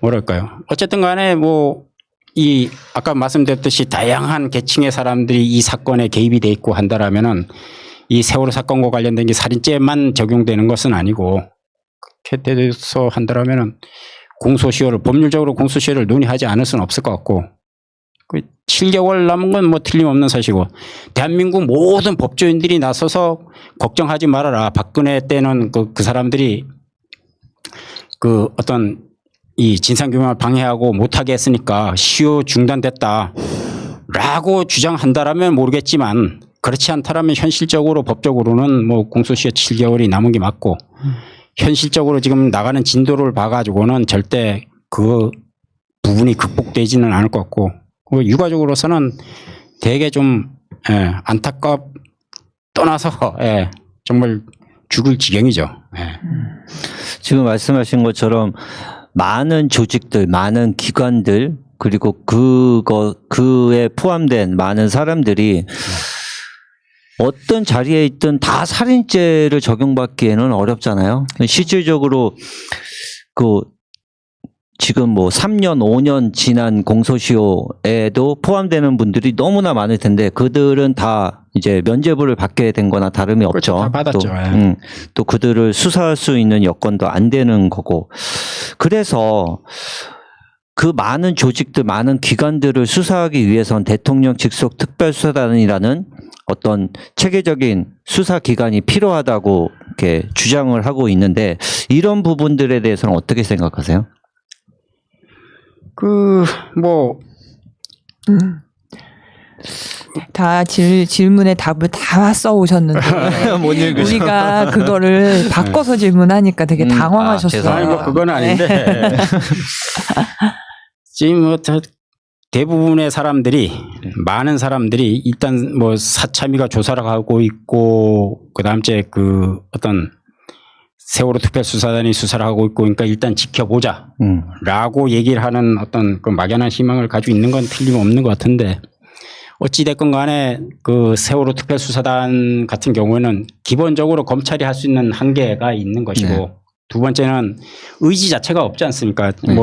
뭐랄까요. 어쨌든 간에 뭐 이 아까 말씀드렸듯이 다양한 계층의 사람들이 이 사건에 개입이 돼 있고 한다라면은 이 세월호 사건과 관련된 게 살인죄만 적용되는 것은 아니고 그렇게 돼서 한다라면은 공소시효를 법률적으로 공소시효를 논의하지 않을 수는 없을 것 같고 그 7개월 남은 건 뭐 틀림없는 사실이고 대한민국 모든 법조인들이 나서서 걱정하지 말아라. 박근혜 때는 그 사람들이 그 어떤 이 진상규명을 방해하고 못하게 했으니까 시효 중단됐다라고 주장한다라면 모르겠지만 그렇지 않다라면 현실적으로 법적으로는 뭐 공소시효 7개월이 남은 게 맞고 현실적으로 지금 나가는 진도를 봐가지고는 절대 그 부분이 극복되지는 않을 것 같고 유가족으로서는 되게 좀 예, 떠나서 예, 정말 죽을 지경이죠. 예. 지금 말씀하신 것처럼 많은 조직들, 많은 기관들, 그리고 그에 포함된 많은 사람들이 어떤 자리에 있든 다 살인죄를 적용받기에는 어렵잖아요. 실질적으로 지금 뭐 3년, 5년 지난 공소시효에도 포함되는 분들이 너무나 많을 텐데 그들은 다 이제 면죄부를 받게 된 거나 다름이 없죠. 그렇죠. 다 받았죠. 또, 예. 또 그들을 수사할 수 있는 여건도 안 되는 거고. 그래서 그 많은 조직들, 많은 기관들을 수사하기 위해선 대통령 직속 특별수사단이라는 어떤 체계적인 수사기관이 필요하다고 이렇게 주장을 하고 있는데 이런 부분들에 대해서는 어떻게 생각하세요? 다 질문에 답을 다 써오셨는데 못 읽으셔. 우리가 그거를 바꿔서 질문하니까 되게 당황하셨어요. 죄송합니다. 아니, 그건 아닌데. 지금 대부분의 사람들이, 많은 사람들이 일단 사참위가 조사를 하고 있고, 그 다음 주에 어떤 세월호 특별수사단이 수사를 하고 있고, 그러니까 일단 지켜보자. 라고 얘기를 하는 어떤 막연한 희망을 가지고 있는 건 틀림없는 것 같은데, 어찌됐건 간에 세월호 특별수사단 같은 경우에는 기본적으로 검찰이 할 수 있는 한계가 있는 것이고, 네. 두 번째는 의지 자체가 없지 않습니까? 네.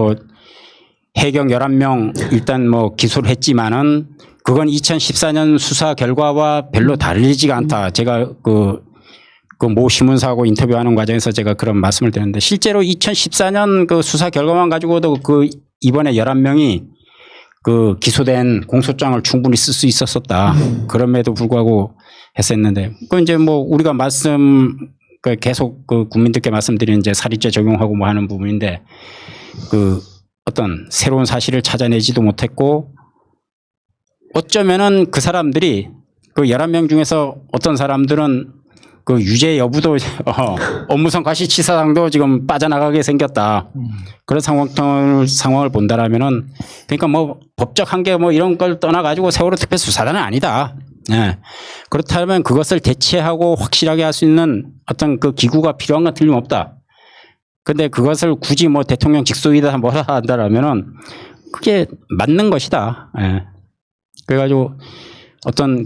해경 11명 일단 기소를 했지만은 그건 2014년 수사 결과와 별로 다르지가 않다. 제가 모 신문사하고 인터뷰하는 과정에서 제가 그런 말씀을 드렸는데 실제로 2014년 수사 결과만 가지고도 이번에 11명이 기소된 공소장을 충분히 쓸 수 있었었다. 그럼에도 불구하고 했었는데 이제 우리가 계속 국민들께 말씀드리는 이제 살인죄 적용하고 하는 부분인데 어떤 새로운 사실을 찾아내지도 못했고 어쩌면은 그 사람들이 11명 중에서 어떤 사람들은 유죄 여부도 업무상 과실치사상도 지금 빠져나가게 생겼다. 그런 상황을 본다라면은 그러니까 법적 한계 이런 걸 떠나가지고 세월호 특별수사단은 아니다. 예. 그렇다면 그것을 대체하고 확실하게 할 수 있는 어떤 기구가 필요한 건 틀림없다. 근데 그것을 굳이 대통령 직속이다 뭐라 한다라면은 그게 맞는 것이다. 예. 그래가지고 어떤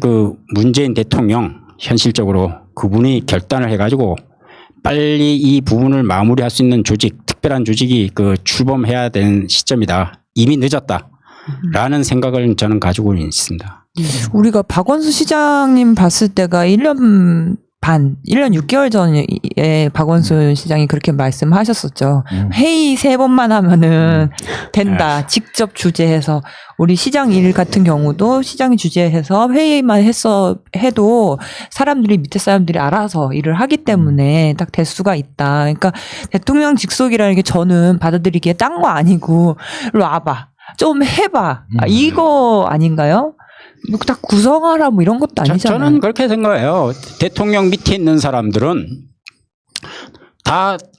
문재인 대통령 현실적으로 그분이 결단을 해가지고 빨리 이 부분을 마무리할 수 있는 조직, 특별한 조직이 출범해야 되는 시점이다. 이미 늦었다라는 생각을 저는 가지고 있습니다. 우리가 박원순 시장님 봤을 때가 1년 6개월 전에 박원순 시장이 그렇게 말씀하셨었죠. 회의 3번만 하면은 된다. 직접 주재해서 우리 시장 일 같은 경우도 시장이 주재해서 회의만 해도 사람들이 밑에 사람들이 알아서 일을 하기 때문에 딱 될 수가 있다. 그러니까 대통령 직속이라는 게 저는 받아들이기에 딴 거 아니고 일로 와봐. 좀 해봐. 이거 아닌가요? 딱 구성하라 이런 것도 아니잖아요. 저는 그렇게 생각해요. 대통령 밑에 있는 사람들은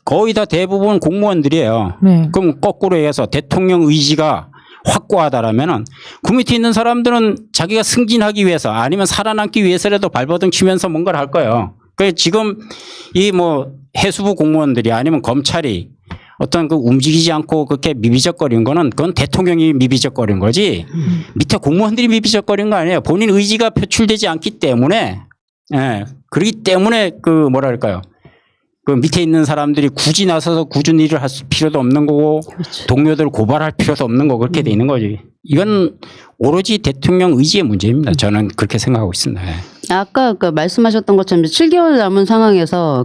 거의 다 대부분 공무원들이에요. 네. 그럼 거꾸로 해서 대통령 의지가 확고하다라면은 그 밑에 있는 사람들은 자기가 승진하기 위해서 아니면 살아남기 위해서라도 발버둥 치면서 뭔가를 할 거예요. 그래서 지금 이 해수부 공무원들이 아니면 검찰이 어떤 움직이지 않고 그렇게 미비적거리는 거는 그건 대통령이 미비적거린 거지 밑에 공무원들이 미비적거린 거 아니에요. 본인 의지가 표출되지 않기 때문에 그렇기 때문에 뭐랄까요. 밑에 있는 사람들이 굳이 나서서 굳은 일을 할 필요도 없는 거고 그렇죠. 동료들을 고발할 필요도 없는 거고 그렇게 돼 있는 거지. 이건 오로지 대통령 의지의 문제입니다. 저는 그렇게 생각하고 있습니다. 아까 말씀하셨던 것처럼 7개월 남은 상황에서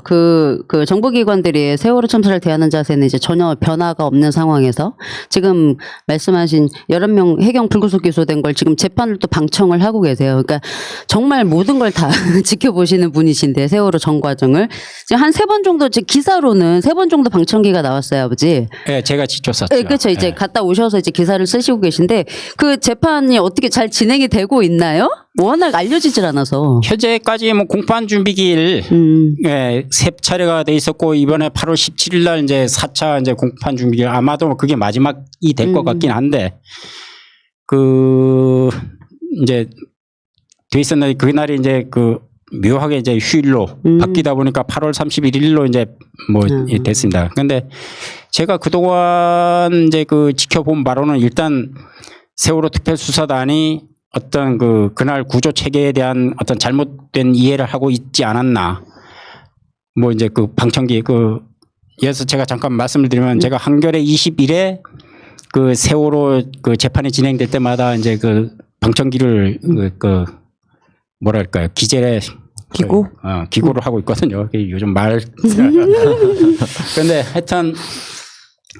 정보기관들이 세월호 참사를 대하는 자세는 이제 전혀 변화가 없는 상황에서 지금 말씀하신 11명 해경 불구속 기소된 걸 지금 재판을 또 방청을 하고 계세요. 그러니까 정말 모든 걸 다 지켜보시는 분이신데 세월호 전 과정을 지금 한 3번 정도 기사로는 3번 정도 방청기가 나왔어요, 아버지. 네, 제가 지켰었죠. 네, 그렇죠. 이제 갔다 오셔서 이제 기사를 쓰시고 계신데 그 재판이 어떻게 잘 진행이 되고 있나요? 워낙 알려지질 않아서. 현재까지 공판 준비기일 3차례가 돼 있었고 이번에 8월 17일 날 이제 4차 이제 공판 준비기일 아마도 그게 마지막이 될 것 같긴 한데 이제 돼 있었는데 그날이 이제 그 묘하게 이제 휴일로 바뀌다 보니까 8월 31일로 이제 뭐 됐습니다. 그런데 제가 그동안 이제 그 지켜본 바로는 일단 세월호 특별수사단이 어떤 그날 구조 체계에 대한 어떤 잘못된 이해를 하고 있지 않았나. 뭐 이제 그 방청기 예서 제가 잠깐 말씀을 드리면 제가 한겨레 21에 그 세월호 그 재판이 진행될 때마다 이제 그 방청기를 뭐랄까요 기재래 기고? 기고를 하고 있거든요. 요즘 말. 그런데 하여튼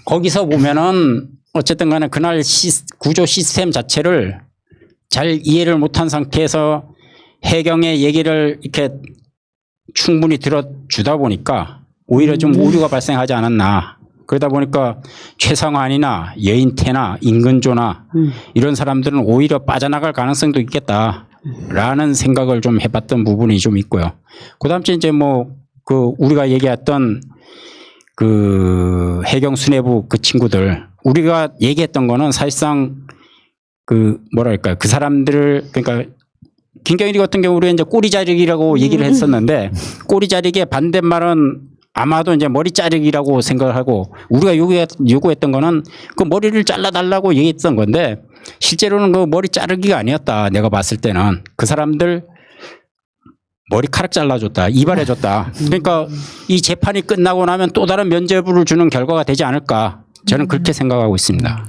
거기서 보면은 어쨌든 간에 그날 구조 시스템 자체를 잘 이해를 못한 상태에서 해경의 얘기를 이렇게 충분히 들어주다 보니까 오히려 좀 오류가 발생하지 않았나. 그러다 보니까 최상환이나 여인태나 임근조나 이런 사람들은 오히려 빠져나갈 가능성도 있겠다라는 생각을 좀 해봤던 부분이 좀 있고요. 그다음에 이제 뭐 우리가 얘기했던 그 해경 수뇌부 그 친구들 우리가 얘기했던 거는 사실상 뭐랄까요 그 사람들을 그러니까 김경일이 같은 경우는 이제 꼬리 자르기라고 얘기를 했었는데 꼬리 자르기의 반대말은 아마도 이제 머리 자르기라고 생각을 하고 우리가 요구했던 거는 그 머리를 잘라달라고 얘기했던 건데 실제로는 그 머리 자르기가 아니었다. 내가 봤을 때는 그 사람들 머리카락 잘라줬다. 이발해줬다. 그러니까 이 재판이 끝나고 나면 또 다른 면죄부를 주는 결과가 되지 않을까. 저는 그렇게 생각하고 있습니다.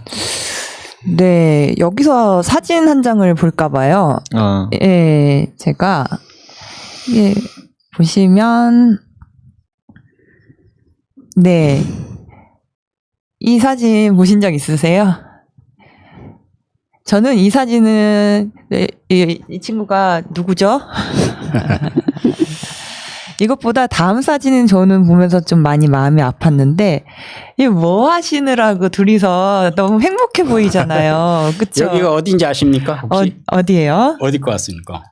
네, 여기서 사진 한 장을 볼까 봐요. 예, 제가 보시면 네. 이 사진 보신 적 있으세요? 저는 이 사진은 이 친구가 누구죠? 이것보다 다음 사진은 저는 보면서 좀 많이 마음이 아팠는데 이 뭐 하시느라고 둘이서 너무 행복해 보이잖아요. 그쵸? 여기가 어딘지 아십니까? 혹시? 어디예요? 어디 것 같습니까?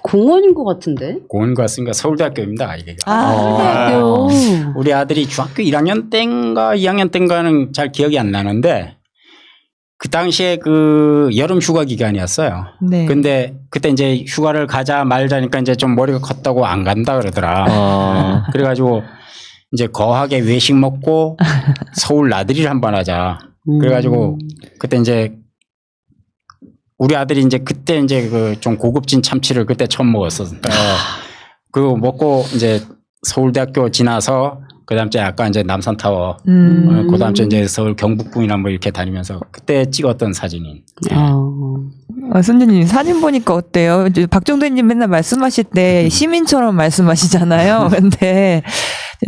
공원인 것 같은데? 공원 것 같습니까? 서울대학교입니다. 이게. 서울대학교. 우리 아들이 중학교 1학년 때인가 2학년 때인가는 잘 기억이 안 나는데 그 당시에 그 여름 휴가 기간이었어요. 네. 근데 그때 이제 휴가를 가자 말자니까 이제 좀 머리가 컸다고 안 간다 그러더라. 그래가지고 이제 거하게 외식 먹고 서울 나들이를 한번 하자. 그래가지고 그때 이제 우리 아들이 이제 그때 이제 그 좀 고급진 참치를 그때 처음 먹었어. 그거 먹고 이제 서울대학교 지나서 그다음에 약간 이제 남산타워, 그다음에 이제 서울 경북궁이나 뭐 이렇게 다니면서 그때 찍었던 사진이. 선생님 사진 보니까 어때요? 박종대님 맨날 말씀하실 때 시민처럼 말씀하시잖아요. 근데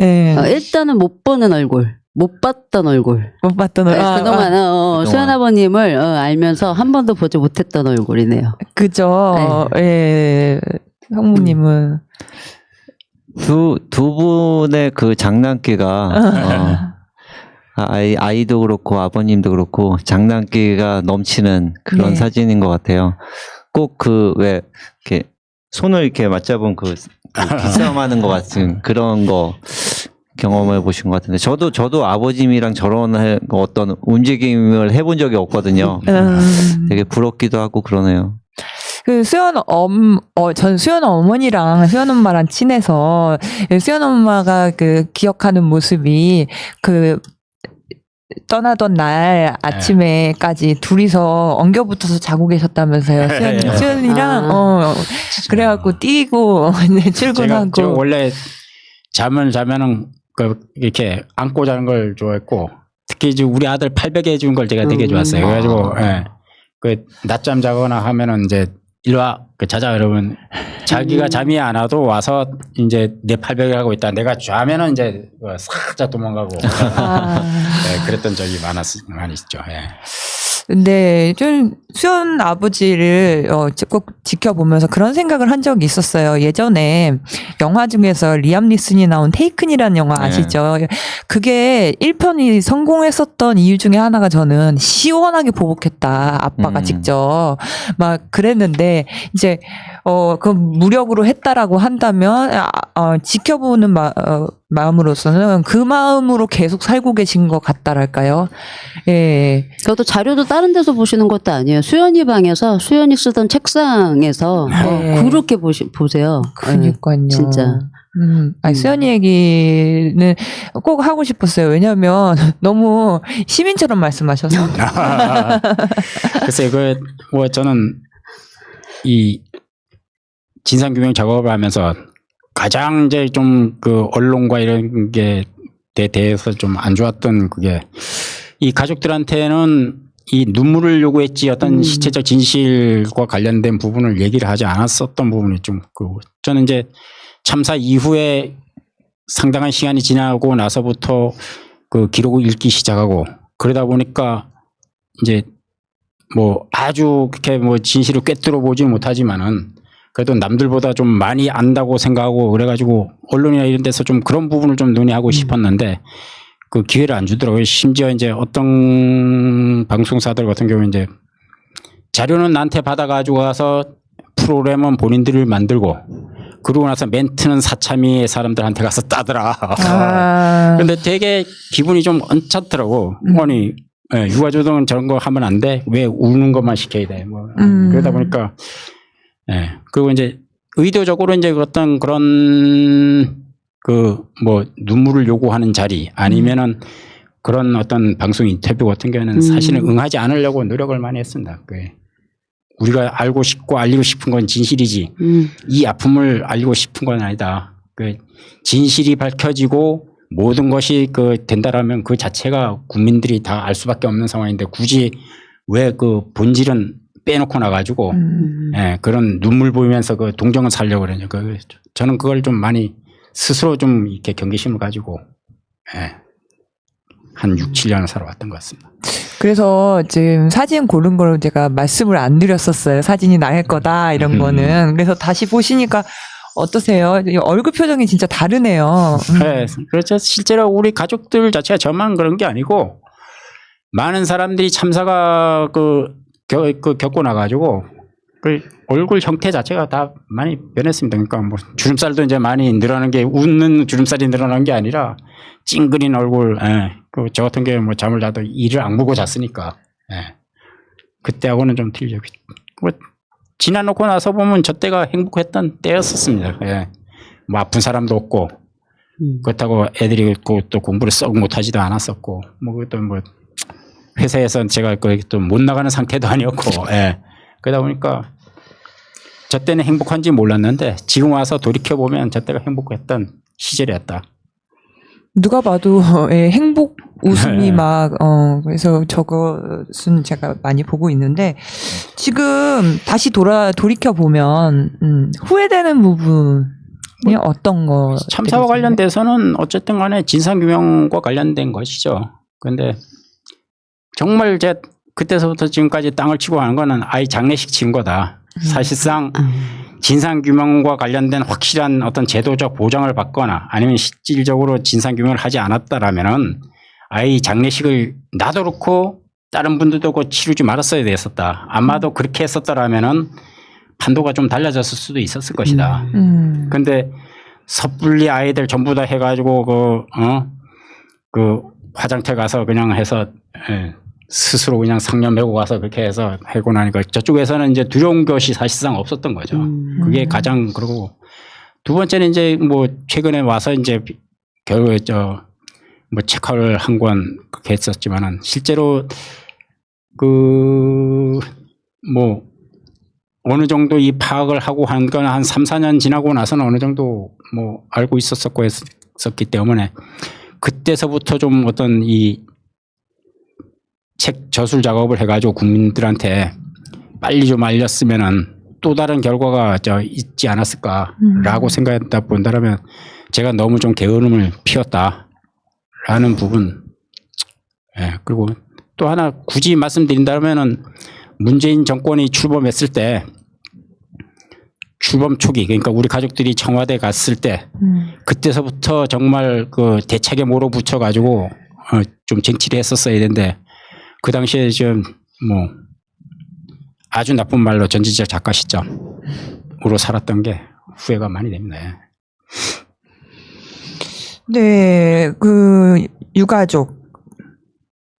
예. 일단은 못 보는 얼굴. 못 봤던 얼굴. 못 봤던 얼굴. 그동안 수연 아버님을 알면서 한 번도 보지 못했던 얼굴이네요. 그죠. 예. 성모님은 두 분의 그 장난기가 아이도 그렇고 아버님도 그렇고 장난기가 넘치는 그런 네. 사진인 것 같아요. 꼭 왜 이렇게 손을 이렇게 맞잡은 그 기싸움하는 것 같은 그런 거 경험해 보신 것 같은데 저도 아버님이랑 저런 어떤 움직임을 해본 적이 없거든요. 되게 부럽기도 하고 그러네요. 그 전 수연 어머니랑 수연 엄마랑 친해서 수연 엄마가 그 기억하는 모습이 그 떠나던 날 아침에까지 둘이서 엉겨붙어서 자고 계셨다면서요. 수연이랑 그래갖고 뛰고 출근하고. 제가 원래 잠을 자면은 이렇게 안고 자는 걸 좋아했고 특히 이제 우리 아들 팔베개 해준 걸 제가 되게 좋아했어요. 그래가지고 그 낮잠 자거나 하면은 이제 일로 와, 자자 여러분. 자기가 잠이 안 와도 와서 이제 내 팔베개를 하고 있다. 내가 자면은 이제 살짝 도망가고. 네, 그랬던 적이 많이 있죠. 예. 근데 좀 수연 아버지를 꼭 지켜보면서 그런 생각을 한 적이 있었어요. 예전에 영화 중에서 리암 니슨이 나온 테이큰이라는 영화 아시죠? 그게 1편이 성공했었던 이유 중에 하나가 저는 시원하게 보복했다. 아빠가 직접 막 그랬는데 이제 그 무력으로 했다라고 한다면 지켜보는 마음으로서는 그 마음으로 계속 살고 계신 것 같다랄까요? 예. 저도 자료도 다른 데서 보시는 것도 아니에요. 수연이 방에서 수연이 쓰던 책상에서 네. 그렇게 보세요. 그러니까요. 진짜. 아니, 수연이 얘기는 꼭 하고 싶었어요. 왜냐면 너무 시민처럼 말씀하셔서. 글쎄요, 뭐 저는 이 진상규명 작업을 하면서 가장 이제 좀 그 언론과 이런 게 대해서 좀 안 좋았던 그게 이 가족들한테는 이 눈물을 요구했지 어떤 시체적 진실과 관련된 부분을 얘기를 하지 않았었던 부분이 좀 저는 이제 참사 이후에 상당한 시간이 지나고 나서부터 그 기록을 읽기 시작하고 그러다 보니까 이제 뭐 아주 그렇게 뭐 진실을 꿰뚫어 보지 못하지만은 그래도 남들보다 좀 많이 안다고 생각하고 그래가지고 언론이나 이런 데서 좀 그런 부분을 좀 논의하고 싶었는데 그 기회를 안 주더라고요. 심지어 이제 어떤 방송사들 같은 경우에 이제 자료는 나한테 받아가지고 가서 프로그램은 본인들이 만들고 그러고 나서 멘트는 사참위의 사람들한테 가서 따더라. 근데 되게 기분이 좀 언짢더라고. 아니, 육아조정은 저런 거 하면 안 돼? 왜 우는 것만 시켜야 돼? 뭐. 그러다 보니까, 그리고 이제 의도적으로 이제 어떤 그런 뭐 눈물을 요구하는 자리 아니면은 그런 어떤 방송 인터뷰 같은 경우는 사실은 응하지 않으려고 노력을 많이 했습니다. 우리가 알고 싶고 알리고 싶은 건 진실이지 이 아픔을 알리고 싶은 건 아니다. 진실이 밝혀지고 모든 것이 된다라면 그 자체가 국민들이 다 알 수밖에 없는 상황인데 굳이 왜 그 본질은 빼놓고 나가지고 그런 눈물 보이면서 그 동정을 살려고 그러냐. 저는 그걸 좀 많이 스스로 좀 이렇게 경계심을 가지고 한 6, 7년을 살아왔던 것 같습니다. 그래서 지금 사진 고른 걸 제가 말씀을 안 드렸었어요. 사진이 나의 거다 이런 거는. 그래서 다시 보시니까 어떠세요? 얼굴 표정이 진짜 다르네요. 네, 그렇죠. 실제로 우리 가족들 자체가 저만 그런 게 아니고 많은 사람들이 참사가 겪고 나가지고 얼굴 형태 자체가 다 많이 변했습니다. 그러니까 뭐 주름살도 이제 많이 늘어난 게 웃는 주름살이 늘어난 게 아니라 찡그린 얼굴. 저 같은 경우 뭐 잠을 자도 이를 악물고 잤으니까. 그때하고는 좀 틀리죠. 지나놓고 나서 보면 저 때가 행복했던 때였었습니다. 뭐 아픈 사람도 없고 그렇다고 애들이 또 공부를 썩 못하지도 않았었고 뭐 그것도 뭐 회사에서 제가 또 못 나가는 상태도 아니었고 그러다 보니까 저 때는 행복한지 몰랐는데 지금 와서 돌이켜보면 저 때가 행복했던 시절이었다. 누가 봐도 행복 웃음이 막 그래서 저것은 제가 많이 보고 있는데 지금 다시 돌이켜 보면 후회되는 부분이 어떤 거? 참사와 관련돼서는 어쨌든 간에 진상규명과 관련된 것이죠. 그런데 정말 그때서부터 지금까지 땅을 치고 가는 거는 아이 장례식 친 거다. 사실상 진상규명과 관련된 확실한 어떤 제도적 보장을 받거나 아니면 실질적으로 진상규명을 하지 않았다라면은 아이 장례식을 나도 그렇고 다른 분들도 치르지 말았어야 됐었다. 아마도 그렇게 했었더라면은 판도가 좀 달라졌을 수도 있었을 것이다. 근데 섣불리 아이들 전부 다 해가지고 화장터 가서 그냥 해서 스스로 그냥 상념 메고 가서 그렇게 해서 하고 나니까 저쪽에서는 이제 두려운 것이 사실상 없었던 거죠. 그게 가장 그러고 두 번째는 이제 뭐 최근에 와서 이제 결국에 뭐 책화를 한 권 그렇게 했었지만은 실제로 뭐 어느 정도 이 파악을 하고 한 건 한 3, 4년 지나고 나서는 어느 정도 뭐 알고 있었었고 했었기 때문에 그때서부터 좀 어떤 이 책 저술 작업을 해가지고 국민들한테 빨리 좀 알렸으면은 또 다른 결과가 있지 않았을까라고 생각했다 본다면 제가 너무 좀 게으름을 피웠다라는 부분. 그리고 또 하나 굳이 말씀드린다면은 문재인 정권이 출범했을 때 출범 초기 그러니까 우리 가족들이 청와대 갔을 때 그때서부터 정말 대책에 몰아붙여 가지고 좀 쟁취를 했었어야 되는데 그 당시에 지금 뭐 아주 나쁜 말로 전지적 작가 시점 삶으로 살았던 게 후회가 많이 됩니다. 예. 네, 그 유가족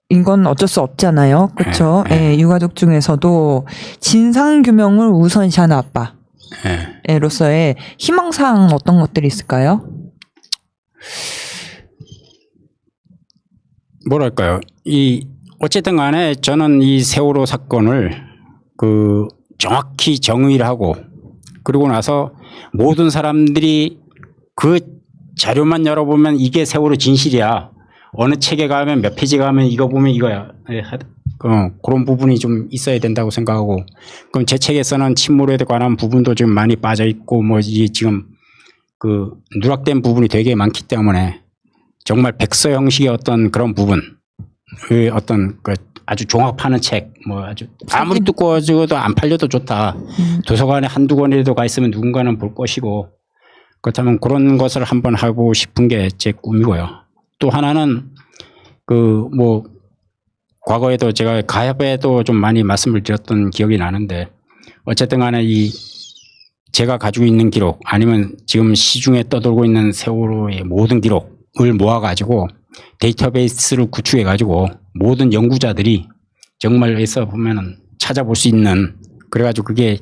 이건 어쩔 수 없잖아요. 그렇죠? 네. 예, 유가족 중에서도 진상 규명을 우선시하는 예. 아빠로서의 희망사항 어떤 것들이 있을까요? 뭐랄까요? 어쨌든 간에 저는 이 세월호 사건을 그 정확히 정의를 하고 그리고 나서 모든 사람들이 그 자료만 열어보면 이게 세월호 진실이야. 어느 책에 가면 몇 페이지 가면 이거 보면 이거야. 그런 부분이 좀 있어야 된다고 생각하고 그럼 제 책에서는 침몰에 관한 부분도 좀 많이 빠져 있고 뭐 이 지금 그 누락된 부분이 되게 많기 때문에 정말 백서 형식의 어떤 그런 부분 그 어떤 그 아주 종합하는 책 뭐 아주 아무리 두꺼워져도 안 팔려도 좋다. 도서관에 한두 권이라도 가 있으면 누군가는 볼 것이고 그렇다면 그런 것을 한번 하고 싶은 게 제 꿈이고요. 또 하나는 그 뭐 과거에도 제가 가협에도 좀 많이 말씀을 드렸던 기억이 나는데 어쨌든 간에 제가 가지고 있는 기록 아니면 지금 시중에 떠돌고 있는 세월호의 모든 기록을 모아가지고 데이터베이스를 구축해가지고 모든 연구자들이 정말 해서 보면은 찾아볼 수 있는 그래가지고 그게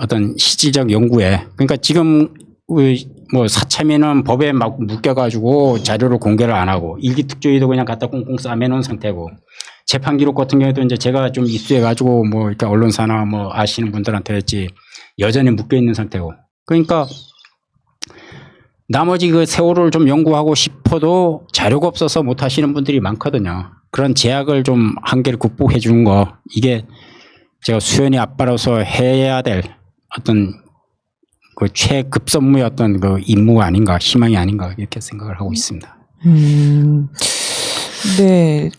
어떤 실질적 연구에 그러니까 지금 뭐 사참위는 법에 막 묶여가지고 자료를 공개를 안 하고 일기특조위도 그냥 갖다 꽁꽁 싸매놓은 상태고 재판 기록 같은 경우에도 이제 제가 좀 입수해가지고 뭐 이렇게 언론사나 뭐 아시는 분들한테 했지 여전히 묶여 있는 상태고 그러니까 나머지 그 세월호를 좀 연구하고 싶어도 자료가 없어서 못 하시는 분들이 많거든요. 그런 제약을 좀 한계를 극복해 주는 거 이게 제가 수연이 아빠로서 해야 될 어떤 그 최급선무의 어떤 그 임무가 아닌가 희망이 아닌가 이렇게 생각을 하고 있습니다. 네.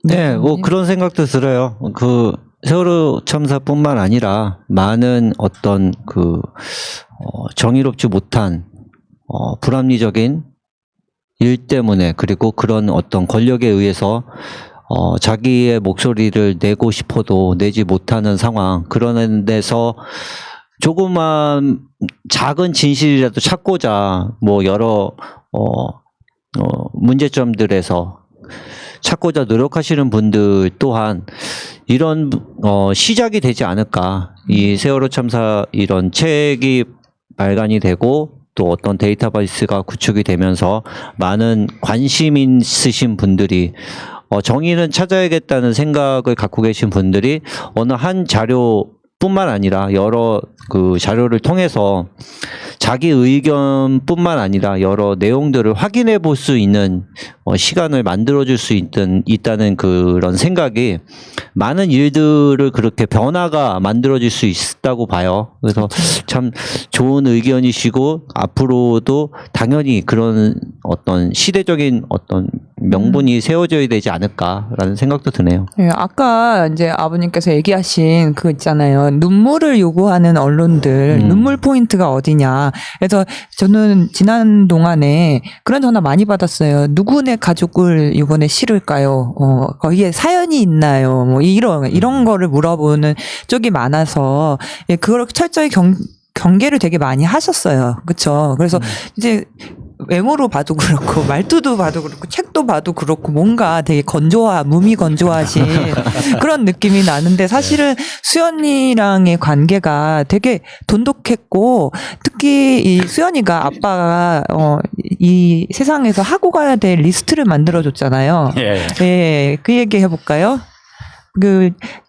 네, 뭐 그런 생각도 들어요. 그 세월호 참사뿐만 아니라 많은 어떤 그 정의롭지 못한 불합리적인 일 때문에 그리고 그런 어떤 권력에 의해서 자기의 목소리를 내고 싶어도 내지 못하는 상황 그런 데서 조그만 작은 진실이라도 찾고자 뭐 여러 문제점들에서 찾고자 노력하시는 분들 또한 이런 시작이 되지 않을까. 이 세월호 참사 이런 책이 발간이 되고 또 어떤 데이터베이스가 구축이 되면서 많은 관심 있으신 분들이 정의는 찾아야겠다는 생각을 갖고 계신 분들이 어느 한 자료뿐만 아니라 여러 그 자료를 통해서 자기 의견뿐만 아니라 여러 내용들을 확인해 볼 수 있는 시간을 만들어줄 수 있다는 그런 생각이 많은 일들을 그렇게 변화가 만들어질 수 있다고 봐요. 그래서 참 좋은 의견이시고 앞으로도 당연히 그런 어떤 시대적인 어떤 명분이 세워져야 되지 않을까라는 생각도 드네요. 네, 아까 이제 아버님께서 얘기하신 그 있잖아요. 눈물을 요구하는 언론들, 눈물 포인트가 어디냐. 그래서 저는 지난 동안에 그런 전화 많이 받았어요. 누구네 가족을 이번에 실을까요? 거기에 사연이 있나요? 뭐 이런 거를 물어보는 쪽이 많아서 예, 그걸 철저히 경계를 되게 많이 하셨어요. 그렇죠? 그래서 이제 외모로 봐도 그렇고 말투도 봐도 그렇고 책도 봐도 그렇고 뭔가 되게 몸이 건조하신 그런 느낌이 나는데 사실은 수연이랑의 관계가 되게 돈독했고 특히 이 수연이가 아빠가 이 세상에서 하고 가야 될 리스트를 만들어줬잖아요. 예. 예, 그 얘기 해볼까요?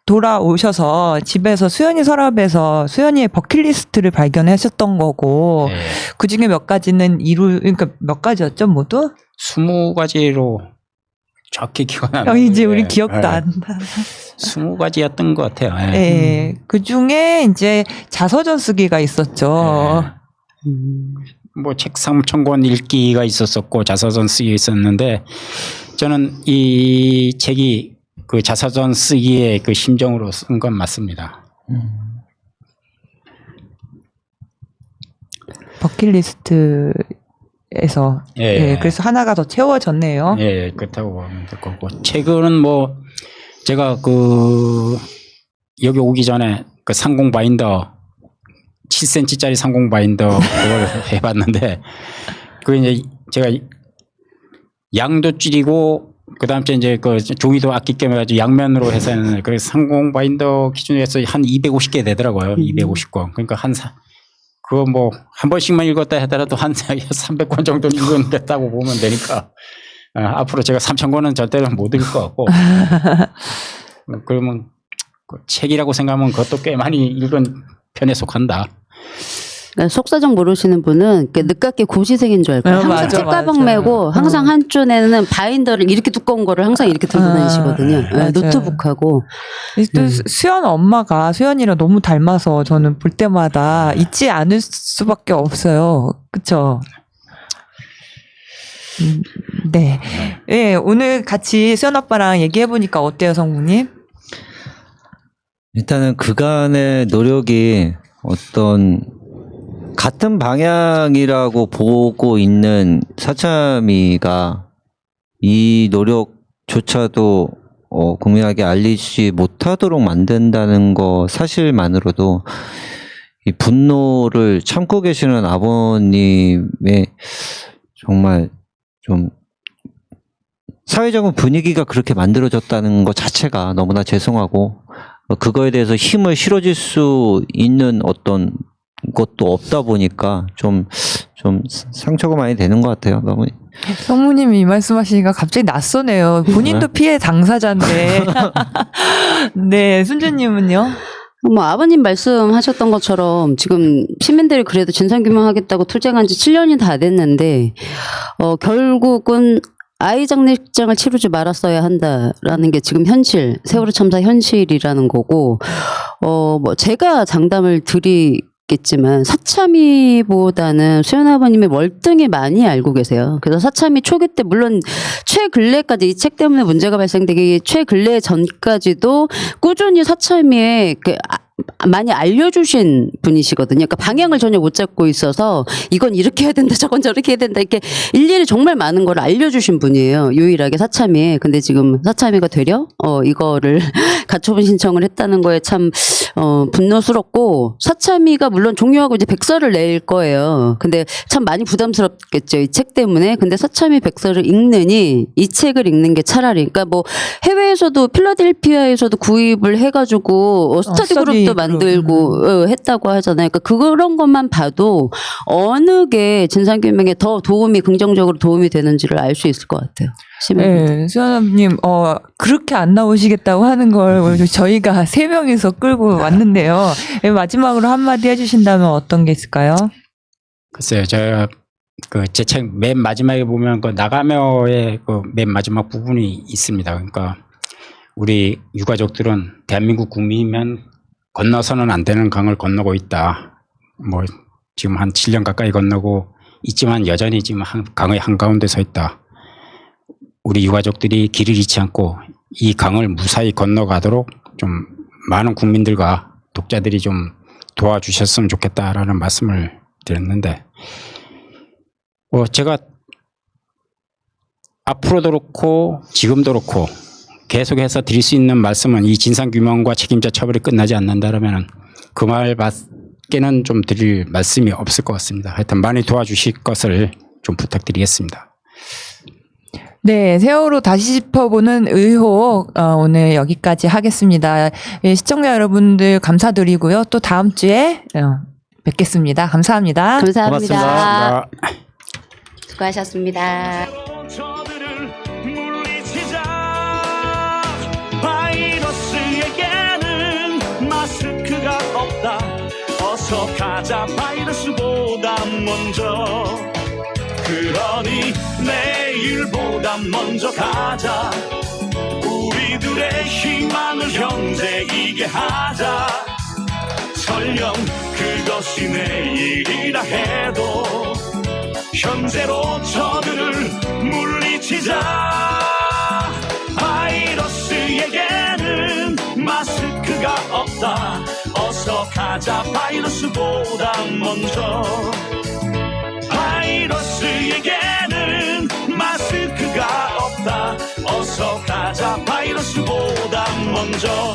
돌아오셔서 집에서 수연이 서랍에서 수연이의 버킷리스트를 발견하셨던 거고, 예. 그 중에 몇 가지는 그러니까 몇 가지였죠, 모두? 20가지로 정확히 기억 안 나요. 이제 우리 기억도 안 나. 20가지였던 것 같아요. 예. 예. 그 중에 이제 자서전 쓰기가 있었죠. 뭐 책 3,000권 읽기가 있었었고 자서전 쓰기 있었는데 저는 이 책이 그 자서전 쓰기의 그 심정으로 쓴 건 맞습니다. 버킷리스트에서. 예. 예. 그래서 하나가 더 채워졌네요. 예, 그렇다고 보면 될 거고. 책은 뭐 제가 그 여기 오기 전에 그 상공 바인더 7cm짜리 상공 바인더 그걸 해봤는데 그 이제 제가 양도 줄이고 그다음 이제 그 종이도 아끼게 해가지고 양면으로 해서 그 상공 바인더 기준에서 한 250개 되더라고요. 250권. 그러니까 그거 뭐 한 번씩만 읽었다 하더라도 한 300권 정도 읽었다고 보면 되니까 앞으로 제가 3,000권은 절대로 못 읽을 것 같고 그러면 그 책이라고 생각하면 그것도 꽤 많이 읽은 편에 속한다. 그러니까 속사정 모르시는 분은 늦깎이 고시생인 줄 알고 항상 맞아, 책가방 맞아. 메고 항상 한쪽에는 바인더를 이렇게 두꺼운 거를 항상 이렇게 들고 다니시거든요. 맞아요. 노트북하고. 또 수연 엄마가 수연이랑 너무 닮아서 저는 볼 때마다 잊지 않을 수밖에 없어요. 그쵸? 네. 네, 오늘 같이 수연 아빠랑 얘기해보니까 어때요, 성국님? 일단은 그간의 노력이 어떤 같은 방향이라고 보고 있는 사참이가 이 노력조차도 국민에게 알리지 못하도록 만든다는 거 사실만으로도 이 분노를 참고 계시는 아버님의 정말 좀 사회적인 분위기가 그렇게 만들어졌다는 것 자체가 너무나 죄송하고 그거에 대해서 힘을 실어줄 수 있는 어떤 것도 없다 보니까 좀 상처가 많이 되는 것 같아요. 너무. 성모님이 이 말씀하시니까 갑자기 낯서네요. 본인도 피해 당사자인데. 네, 순주님은요? 뭐 아버님 말씀하셨던 것처럼 지금 시민들이 그래도 진상규명하겠다고 투쟁한 지 7년이 다 됐는데 결국은 아이 장례식장을 치르지 말았어야 한다라는 게 지금 현실, 세월호 참사 현실이라는 거고 뭐 제가 장담을 드리겠지만 사참위보다는 수연 아버님이 월등히 많이 알고 계세요. 그래서 사참위 초기 때 물론 최근래까지 이 책 때문에 문제가 발생되기 최근래 전까지도 꾸준히 사참위에 많이 알려주신 분이시거든요. 그러니까 방향을 전혀 못 잡고 있어서 이건 이렇게 해야 된다, 저건 저렇게 해야 된다 이렇게 일일이 정말 많은 걸 알려주신 분이에요. 유일하게 사참위에. 근데 지금 사참위가 되려 이거를 가처분 신청을 했다는 거에 참 분노스럽고 사참위가 물론 종료하고 이제 백서를 낼 거예요. 근데 참 많이 부담스럽겠죠. 이 책 때문에. 근데 사참위 백서를 읽느니 이 책을 읽는 게 차라리 그러니까 뭐 해외에서도 필라델피아에서도 구입을 해가지고 스터디 그룹도 만들고 했다고 하잖아요. 그러니까 그런 것만 봐도 어느 게 진상규명에 더 긍정적으로 도움이 되는지를 알 수 있을 것 같아요. 네, 수연님, 그렇게 안 나오시겠다고 하는 걸 저희가 3명이서 끌고 왔는데요. 마지막으로 한마디 해주신다면 어떤 게 있을까요? 글쎄요, 제가 제 책 맨 마지막에 보면 나가며의 맨 마지막 부분이 있습니다. 그러니까 우리 유가족들은 대한민국 국민이면 건너서는 안 되는 강을 건너고 있다. 뭐 지금 한 7년 가까이 건너고 있지만 여전히 지금 강의 한가운데 서 있다. 우리 유가족들이 길을 잃지 않고 이 강을 무사히 건너가도록 좀 많은 국민들과 독자들이 좀 도와주셨으면 좋겠다라는 말씀을 드렸는데 제가 앞으로도 그렇고 지금도 그렇고 계속해서 드릴 수 있는 말씀은 이 진상규명과 책임자 처벌이 끝나지 않는다라면 그 말밖에는 좀 드릴 말씀이 없을 것 같습니다. 하여튼 많이 도와주실 것을 좀 부탁드리겠습니다. 네, 세월호 다시 짚어보는 의혹 오늘 여기까지 하겠습니다. 시청자 여러분들 감사드리고요. 또 다음 주에 뵙겠습니다. 감사합니다. 감사합니다. 고맙습니다. 수고하셨습니다. 저들을 물리치자. 바이러스에게는 마스크가 없다. 어서 가자 바이러스보다 먼저. 그러니 내일보다 먼저 가자. 우리들의 희망을 형제이게 하자. 설령 그것이 내일이라 해도 현재로 저들을 물리치자. 바이러스에게는 마스크가 없다. 어서 가자 바이러스보다 먼저. 바이러스에게는 마스크가 없다. 어서 가자 바이러스보다 먼저.